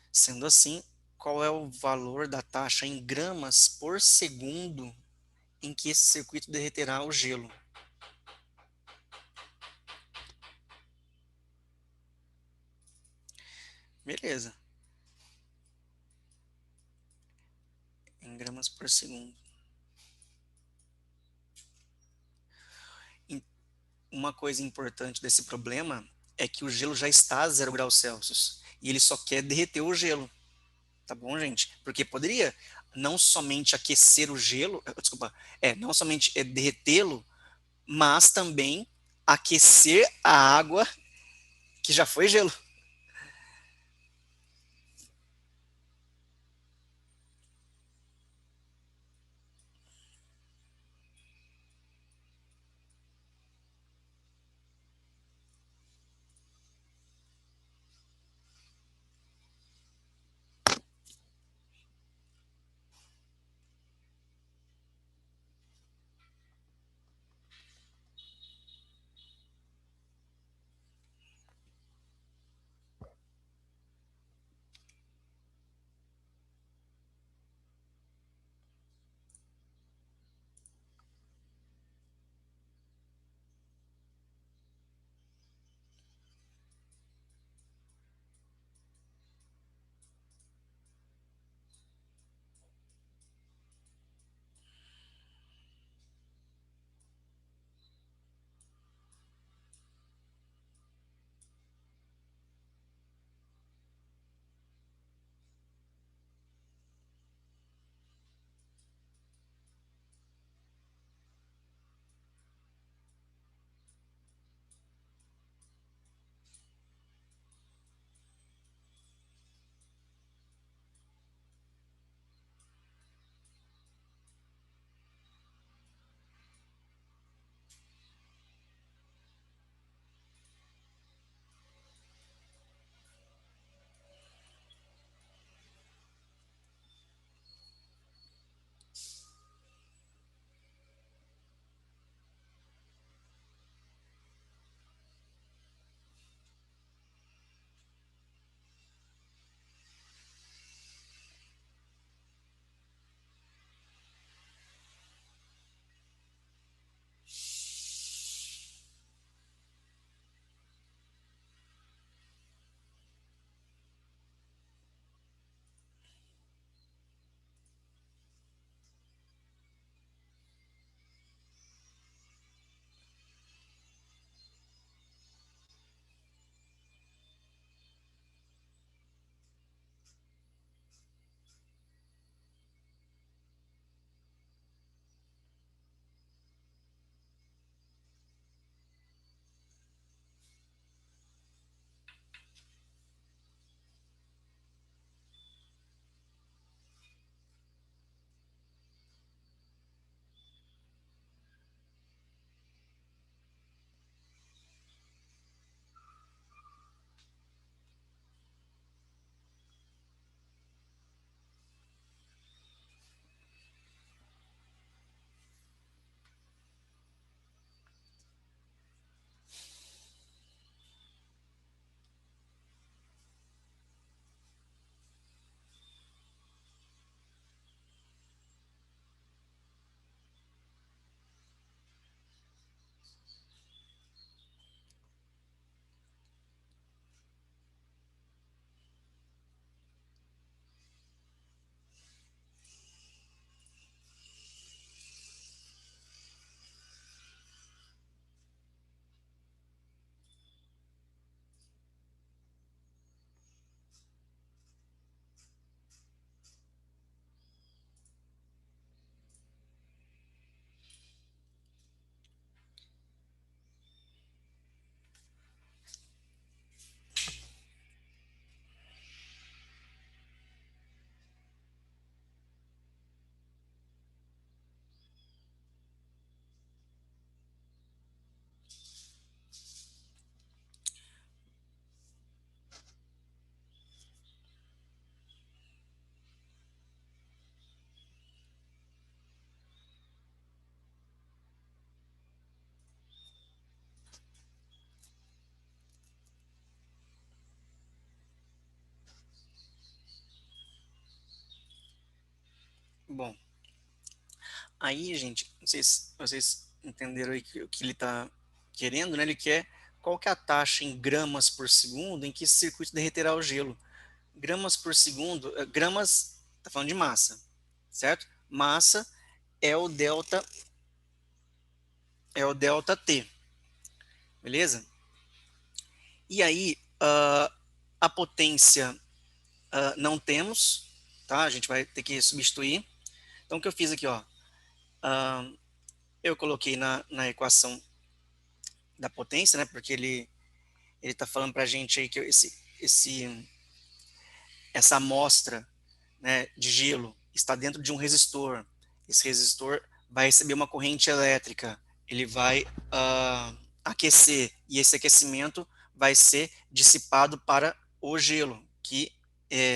Sendo assim, qual é o valor da taxa em gramas por segundo em que esse circuito derreterá o gelo? Beleza. Em gramas por segundo. Uma coisa importante desse problema é que o gelo já está a 0 graus Celsius e ele só quer derreter o gelo. Tá bom, gente? Porque poderia não somente aquecer o gelo, desculpa, não somente derretê-lo, mas também aquecer a água que já foi gelo. Bom, aí, gente, não sei se vocês entenderam aí o que ele está querendo, né? Ele quer qual que é a taxa em gramas por segundo em que esse circuito derreterá o gelo. Gramas por segundo, gramas, está falando de massa, certo? Massa é o delta T, beleza? E aí, a potência não temos, tá? A gente vai ter que substituir. Então, o que eu fiz aqui, ó, eu coloquei na equação da potência, né? Porque ele está falando para a gente aí que essa amostra, né, de gelo está dentro de um resistor. Esse resistor vai receber uma corrente elétrica, ele vai aquecer, e esse aquecimento vai ser dissipado para o gelo, que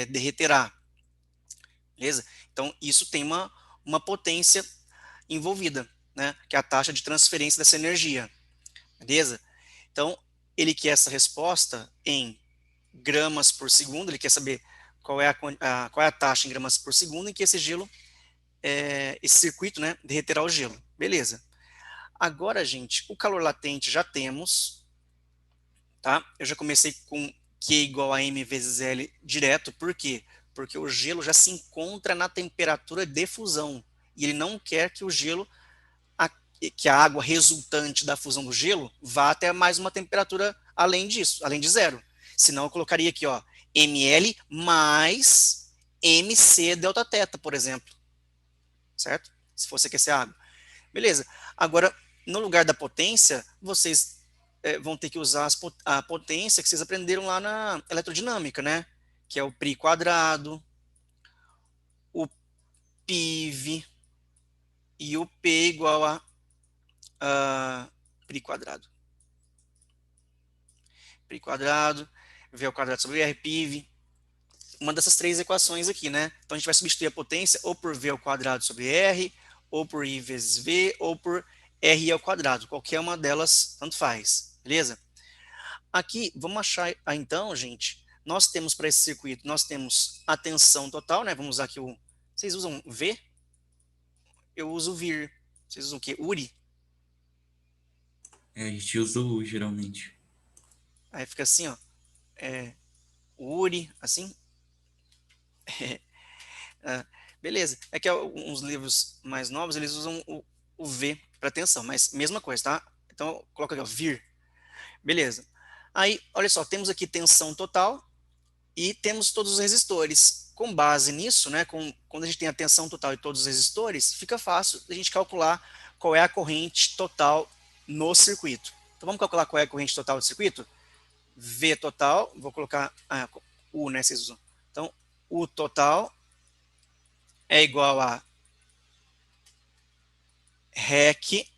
derreterá, beleza? Então, isso tem uma potência envolvida, né, que é a taxa de transferência dessa energia, beleza? Então, ele quer essa resposta em gramas por segundo, ele quer saber qual é a taxa em gramas por segundo em que esse gelo, esse circuito, né, derreterá o gelo. Beleza. Agora, gente, o calor latente já temos, tá? Eu já comecei com Q igual a M vezes L direto, por quê? Porque o gelo já se encontra na temperatura de fusão, e ele não quer que o gelo, que a água resultante da fusão do gelo vá até mais uma temperatura além disso, além de zero. Senão eu colocaria aqui, ó, ml mais mc delta teta, por exemplo, certo? Se fosse aquecer a água. Beleza. Agora, no lugar da potência, vocês vão ter que usar a potência que vocês aprenderam lá na eletrodinâmica, né? Que é o π quadrado, o PIV e o P igual a π quadrado. Π quadrado, V ao quadrado sobre R, PIV. Uma dessas três equações aqui, né? Então a gente vai substituir a potência ou por V ao quadrado sobre R, ou por I vezes V, ou por RI ao quadrado. Qualquer uma delas, tanto faz, beleza? Aqui, vamos achar, então, gente, nós temos para esse circuito, nós temos a tensão total, né? Vamos usar aqui o... Vocês usam V? Eu uso VIR. Vocês usam o quê? URI? A gente usa o U geralmente. Aí fica assim, ó. URI, assim. Beleza. É que uns livros mais novos, eles usam o V para tensão, mas mesma coisa, tá? Então, coloca aqui, ó, VIR. Beleza. Aí, olha só, temos aqui tensão total e temos todos os resistores. Com base nisso, né, quando a gente tem a tensão total e todos os resistores, fica fácil a gente calcular qual é a corrente total no circuito. Então, vamos calcular qual é a corrente total do circuito? V total, vou colocar U, né, vocês usam. Então, U total é igual a REC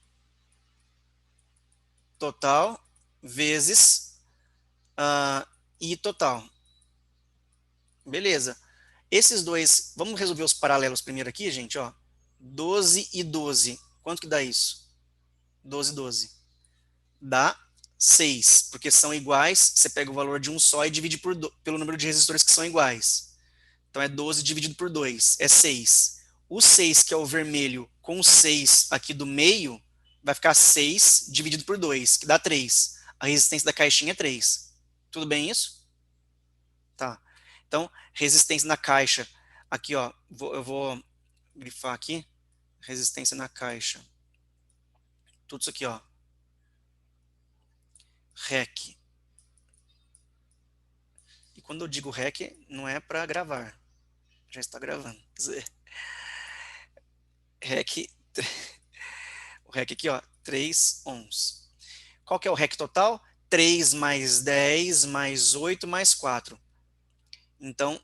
total vezes I total. Beleza. Esses dois, vamos resolver os paralelos primeiro aqui, gente, ó. 12 e 12. Quanto que dá isso? 12 e 12. Dá 6, porque são iguais, você pega o valor de um só e divide pelo número de resistores que são iguais. Então é 12 dividido por 2, é 6. O 6, que é o vermelho, com o 6 aqui do meio, vai ficar 6 dividido por 2, que dá 3. A resistência da caixinha é 3. Tudo bem isso? Tá. Então, resistência na caixa. Aqui, ó, eu vou grifar aqui. Resistência na caixa. Tudo isso aqui, ó. REC. E quando eu digo REC, não é para gravar. Já está gravando. REC. O REC aqui, ó, 3 ohms. Qual que é o REC total? 3 mais 10 mais 8 mais 4. Então,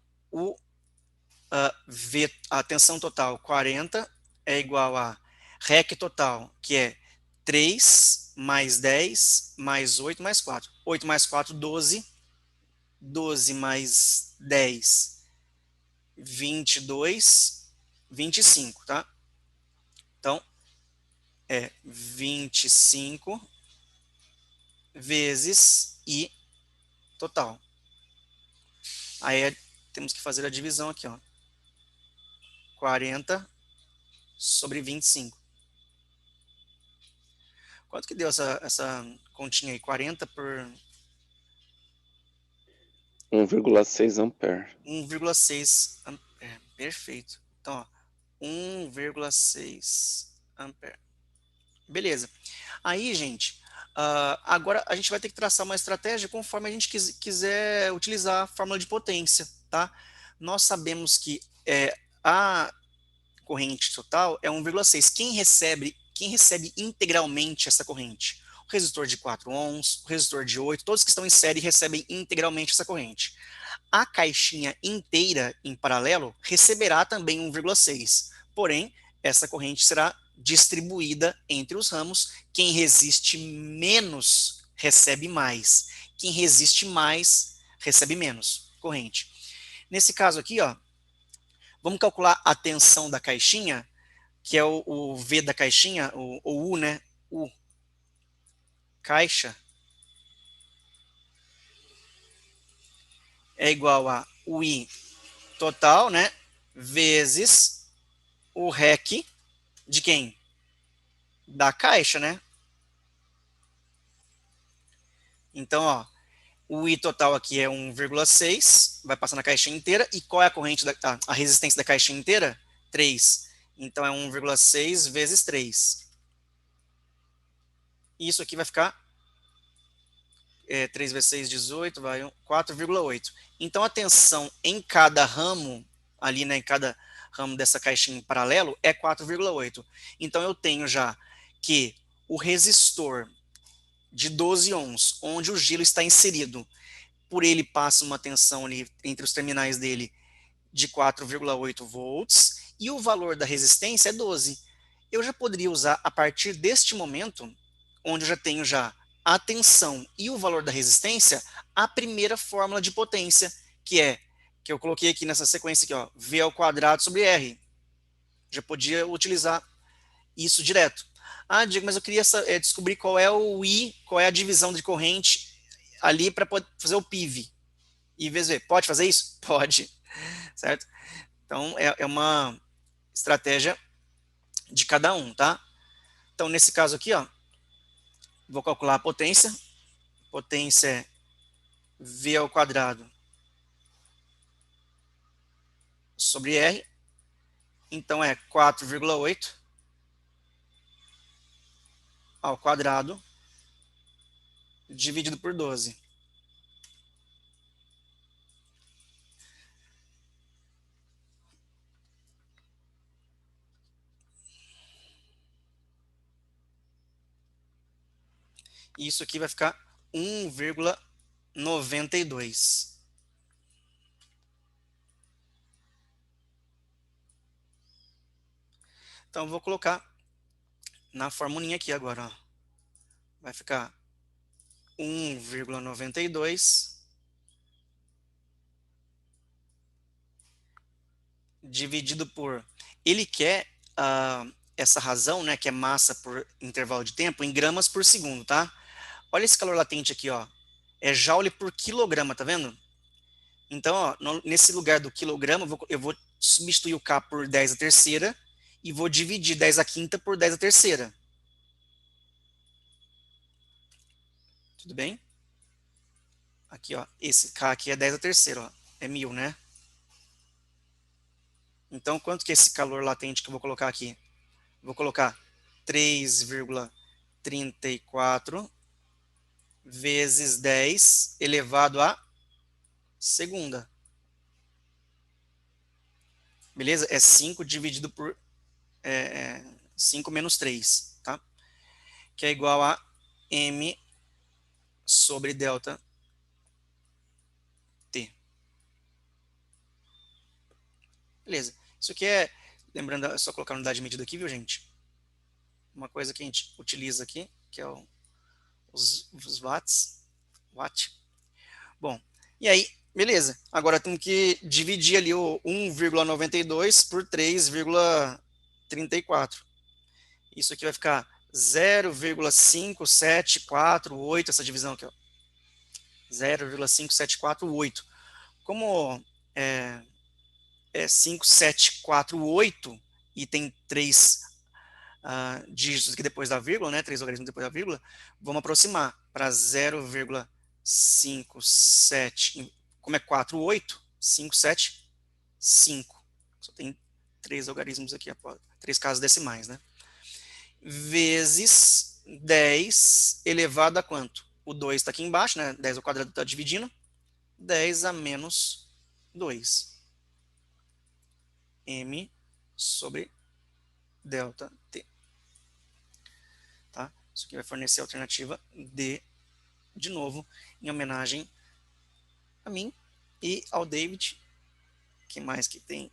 a tensão total 40 é igual a REC total, que é 3 mais 10 mais 8 mais 4. 8 mais 4, 12. 12 mais 10, 22, 25, tá? Então, é 25 vezes I total. Aí temos que fazer a divisão aqui, ó. 40 sobre 25. Quanto que deu essa continha aí? 40 por 1,6 ampere. 1,6 ampere. Perfeito. Então, ó, 1,6 ampere. Beleza. Aí, gente, agora a gente vai ter que traçar uma estratégia conforme a gente quiser utilizar a fórmula de potência, tá? Nós sabemos que a corrente total é 1,6. Quem recebe integralmente essa corrente? O resistor de 4 ohms, o resistor de 8, todos que estão em série recebem integralmente essa corrente. A caixinha inteira em paralelo receberá também 1,6. Porém, essa corrente será distribuída entre os ramos. Quem resiste menos recebe mais. Quem resiste mais recebe menos corrente. Nesse caso aqui, ó, vamos calcular a tensão da caixinha, que é o V da caixinha, o U, né? U, caixa, é igual a o I total, né? Vezes o REC de quem? Da caixa, né? Então, ó, o I total aqui é 1,6, vai passar na caixinha inteira. E qual é a corrente, a resistência da caixinha inteira? 3. Então, é 1,6 vezes 3. Isso aqui vai ficar 3 vezes 6, 18, vai 4,8. Então, a tensão em cada ramo, ali, né, em cada ramo dessa caixinha em paralelo, é 4,8. Então, eu tenho já que o resistor de 12 ohms, onde o gelo está inserido, por ele passa uma tensão ali entre os terminais dele de 4,8 volts, e o valor da resistência é 12. Eu já poderia usar, a partir deste momento, onde eu já tenho já a tensão e o valor da resistência, a primeira fórmula de potência, que eu coloquei aqui nessa sequência aqui, ó, V ao quadrado sobre R. Já podia utilizar isso direto. Ah, Diego, mas eu queria descobrir qual é o I, qual é a divisão de corrente ali para fazer o PIV. E VZ, pode fazer isso? Pode, certo? Então, é uma estratégia de cada um, tá? Então, nesse caso aqui, ó, vou calcular a potência. Potência é V ao quadrado sobre R. Então, é 4,8 ao quadrado dividido por 12. E isso aqui vai ficar 1,92. Então, eu vou colocar na formulinha aqui agora, ó. Vai ficar 1,92 dividido por... Ele quer essa razão, né, que é massa por intervalo de tempo, em gramas por segundo, tá? Olha esse calor latente aqui, ó. É joule por quilograma, tá vendo? Então, ó, nesse lugar do quilograma, eu vou substituir o K por 10 a terceira e vou dividir 10 a quinta por 10 a terceira. Tudo bem? Aqui, ó, esse K aqui é 10 a terceira, ó. É 1000, né? Então, quanto que é esse calor latente que eu vou colocar aqui? Vou colocar 3,34 vezes 10 elevado a segunda. Beleza? É 5 dividido por 5 menos 3, tá? Que é igual a M sobre delta T. Beleza. Isso aqui é, lembrando, é só colocar a unidade de medida aqui, viu, gente? Uma coisa que a gente utiliza aqui, que é os watts. Watt. Bom, e aí, beleza. Agora temos que dividir ali o 1,92 por 3,34. Isso aqui vai ficar 0,5748, essa divisão aqui, ó. 0,5748. Como é 5748, e tem 3 dígitos aqui depois da vírgula, né, 3 logaritmos depois da vírgula, vamos aproximar para 0,57, como é 4, 8, 5, 7, 5. Só tem 3 logaritmos aqui, 3 casas decimais, né? Vezes 10 elevado a quanto? O 2 está aqui embaixo, né? 10 ao quadrado está dividindo. 10 a menos 2. M sobre delta T. Tá? Isso aqui vai fornecer a alternativa D, de novo, em homenagem a mim e ao David. Que mais que tem?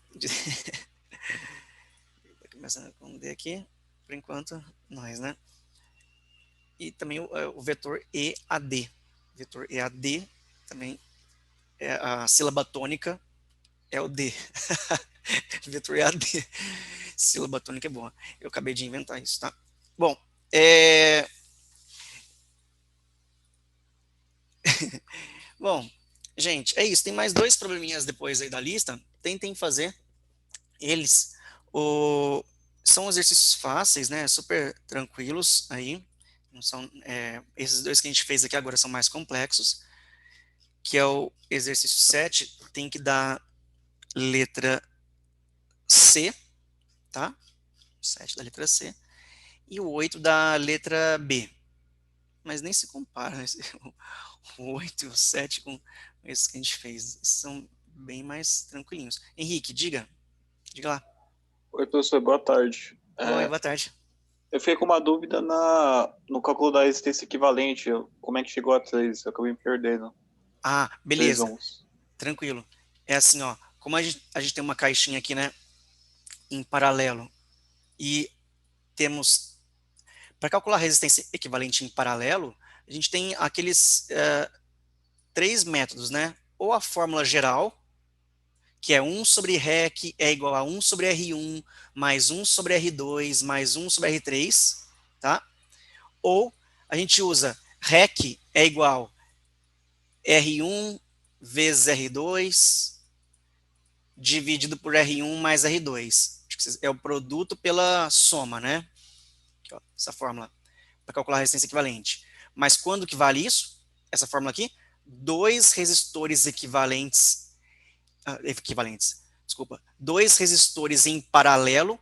Começando com D aqui, por enquanto, nós, né? E também o vetor EAD. Vetor EAD também é a sílaba tônica, é o D. Vetor EAD. Sílaba tônica é boa. Eu acabei de inventar isso, tá? Bom, bom, gente, é isso. Tem mais 2 probleminhas depois aí da lista. Tentem fazer eles. São exercícios fáceis, né? Super tranquilos aí. Não são, esses 2 que a gente fez aqui agora são mais complexos. Que é o exercício 7. Tem que dar letra C, tá? 7 da letra C. E o 8 da letra B. Mas nem se compara, né? O 8 e o 7 com esses que a gente fez. São bem mais tranquilinhos. Henrique, diga lá. Oi, professor, boa tarde. Oi, boa tarde. Eu fiquei com uma dúvida no cálculo da resistência equivalente. Como é que chegou a 3? Eu acabei me perdendo. Beleza. 3 ohms. Tranquilo. É assim, ó. Como a gente tem uma caixinha aqui, né? Em paralelo. E temos... Para calcular a resistência equivalente em paralelo, a gente tem aqueles 3 métodos, né? Ou a fórmula geral, que é 1 sobre REC é igual a 1 sobre R1 mais 1 sobre R2 mais 1 sobre R3, tá? Ou a gente usa REC é igual R1 vezes R2 dividido por R1 mais R2. É o produto pela soma, né? Aqui, ó, essa fórmula para calcular a resistência equivalente. Mas quando que vale isso? Essa fórmula aqui? 2 resistores desculpa, 2 resistores em paralelo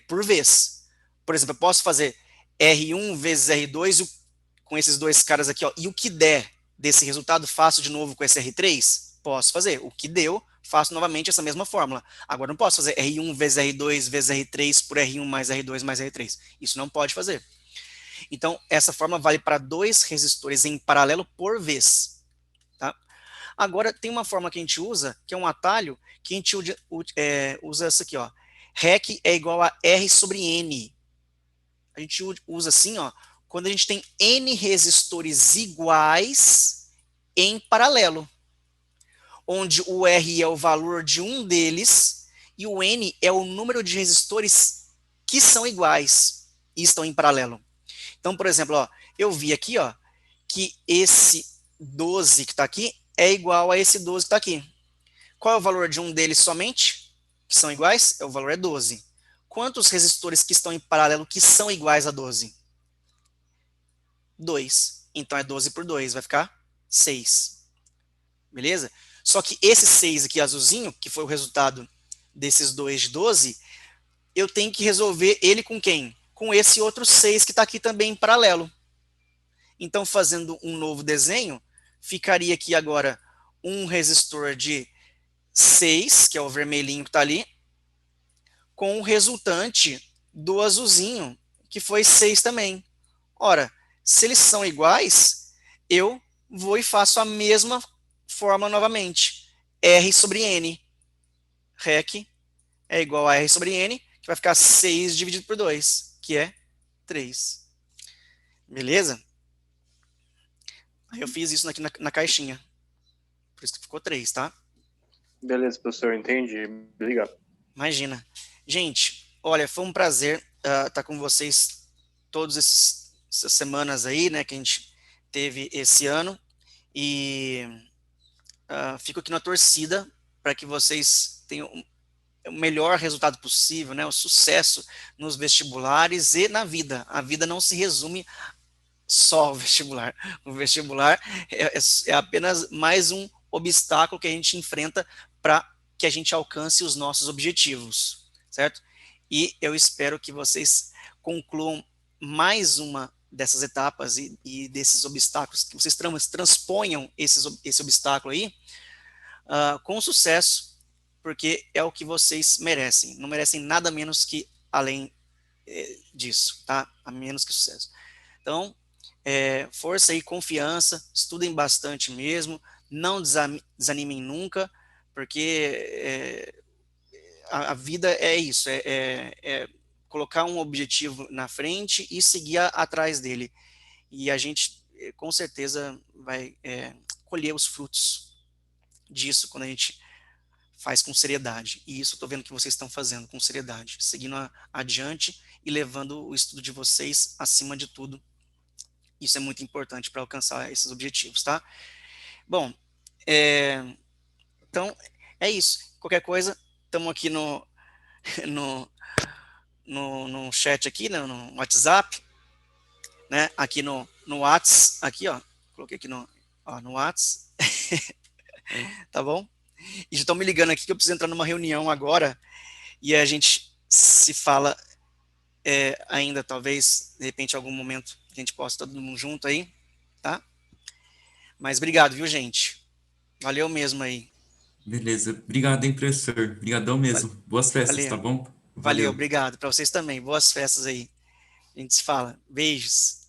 por vez. Por exemplo, eu posso fazer R1 vezes R2 com esses 2 caras aqui, ó, e o que der desse resultado, faço de novo com esse R3? Posso fazer. O que deu, faço novamente essa mesma fórmula. Agora, não posso fazer R1 vezes R2 vezes R3 por R1 mais R2 mais R3. Isso não pode fazer. Então, essa fórmula vale para 2 resistores em paralelo por vez. Tá? Agora, tem uma forma que a gente usa, que é um atalho, que a gente usa essa aqui, ó. REC é igual a R sobre N. A gente usa assim, ó, quando a gente tem N resistores iguais em paralelo, onde o R é o valor de um deles e o N é o número de resistores que são iguais e estão em paralelo. Então, por exemplo, ó, eu vi aqui, ó, que esse 12 que está aqui é igual a esse 12 que está aqui. Qual é o valor de um deles somente? Que são iguais? O valor é 12. Quantos resistores que estão em paralelo que são iguais a 12? 2. Então é 12 por 2, vai ficar 6. Beleza? Só que esse 6 aqui azulzinho, que foi o resultado desses 2 de 12, eu tenho que resolver ele com quem? Com esse outro 6 que está aqui também em paralelo. Então, fazendo um novo desenho, ficaria aqui agora um resistor de 6, que é o vermelhinho que está ali, com o resultante do azulzinho, que foi 6 também. Ora, se eles são iguais, eu vou e faço a mesma fórmula novamente. R sobre N. REC é igual a R sobre N, que vai ficar 6 dividido por 2, que é 3. Beleza? Aí eu fiz isso aqui na caixinha. Por isso que ficou 3, tá? Beleza, professor, entendi. Obrigado. Imagina. Gente, olha, foi um prazer estar com vocês todas essas semanas aí, né, que a gente teve esse ano. E fico aqui na torcida para que vocês tenham o melhor resultado possível, né, o sucesso nos vestibulares e na vida. A vida não se resume só ao vestibular. O vestibular é apenas mais um obstáculo que a gente enfrenta para que a gente alcance os nossos objetivos, certo? E eu espero que vocês concluam mais uma dessas etapas e desses obstáculos, que vocês transponham esse obstáculo aí com sucesso, porque é o que vocês merecem. Não merecem nada menos que além disso, tá? A menos que sucesso. Então, força e confiança, estudem bastante mesmo, não desanimem nunca, porque a vida é isso, é colocar um objetivo na frente e seguir atrás dele. E a gente, com certeza, vai colher os frutos disso quando a gente faz com seriedade. E isso eu estou vendo que vocês estão fazendo com seriedade, seguindo adiante e levando o estudo de vocês acima de tudo. Isso é muito importante para alcançar esses objetivos, tá? Bom, então é isso. Qualquer coisa, estamos aqui no chat aqui, né, no WhatsApp, né? Aqui no Whats, aqui, ó. Coloquei aqui no Whats. Tá bom? E já estão me ligando aqui que eu preciso entrar numa reunião agora e a gente se fala ainda, talvez, de repente, em algum momento que a gente possa todo mundo junto aí, tá? Mas obrigado, viu, gente? Valeu mesmo aí. Beleza. Obrigado, hein, professor. Obrigadão mesmo. Boas festas, tá Valeu. bom? Valeu, Valeu. obrigado. Para vocês também. Boas festas aí. A gente se fala. Beijos.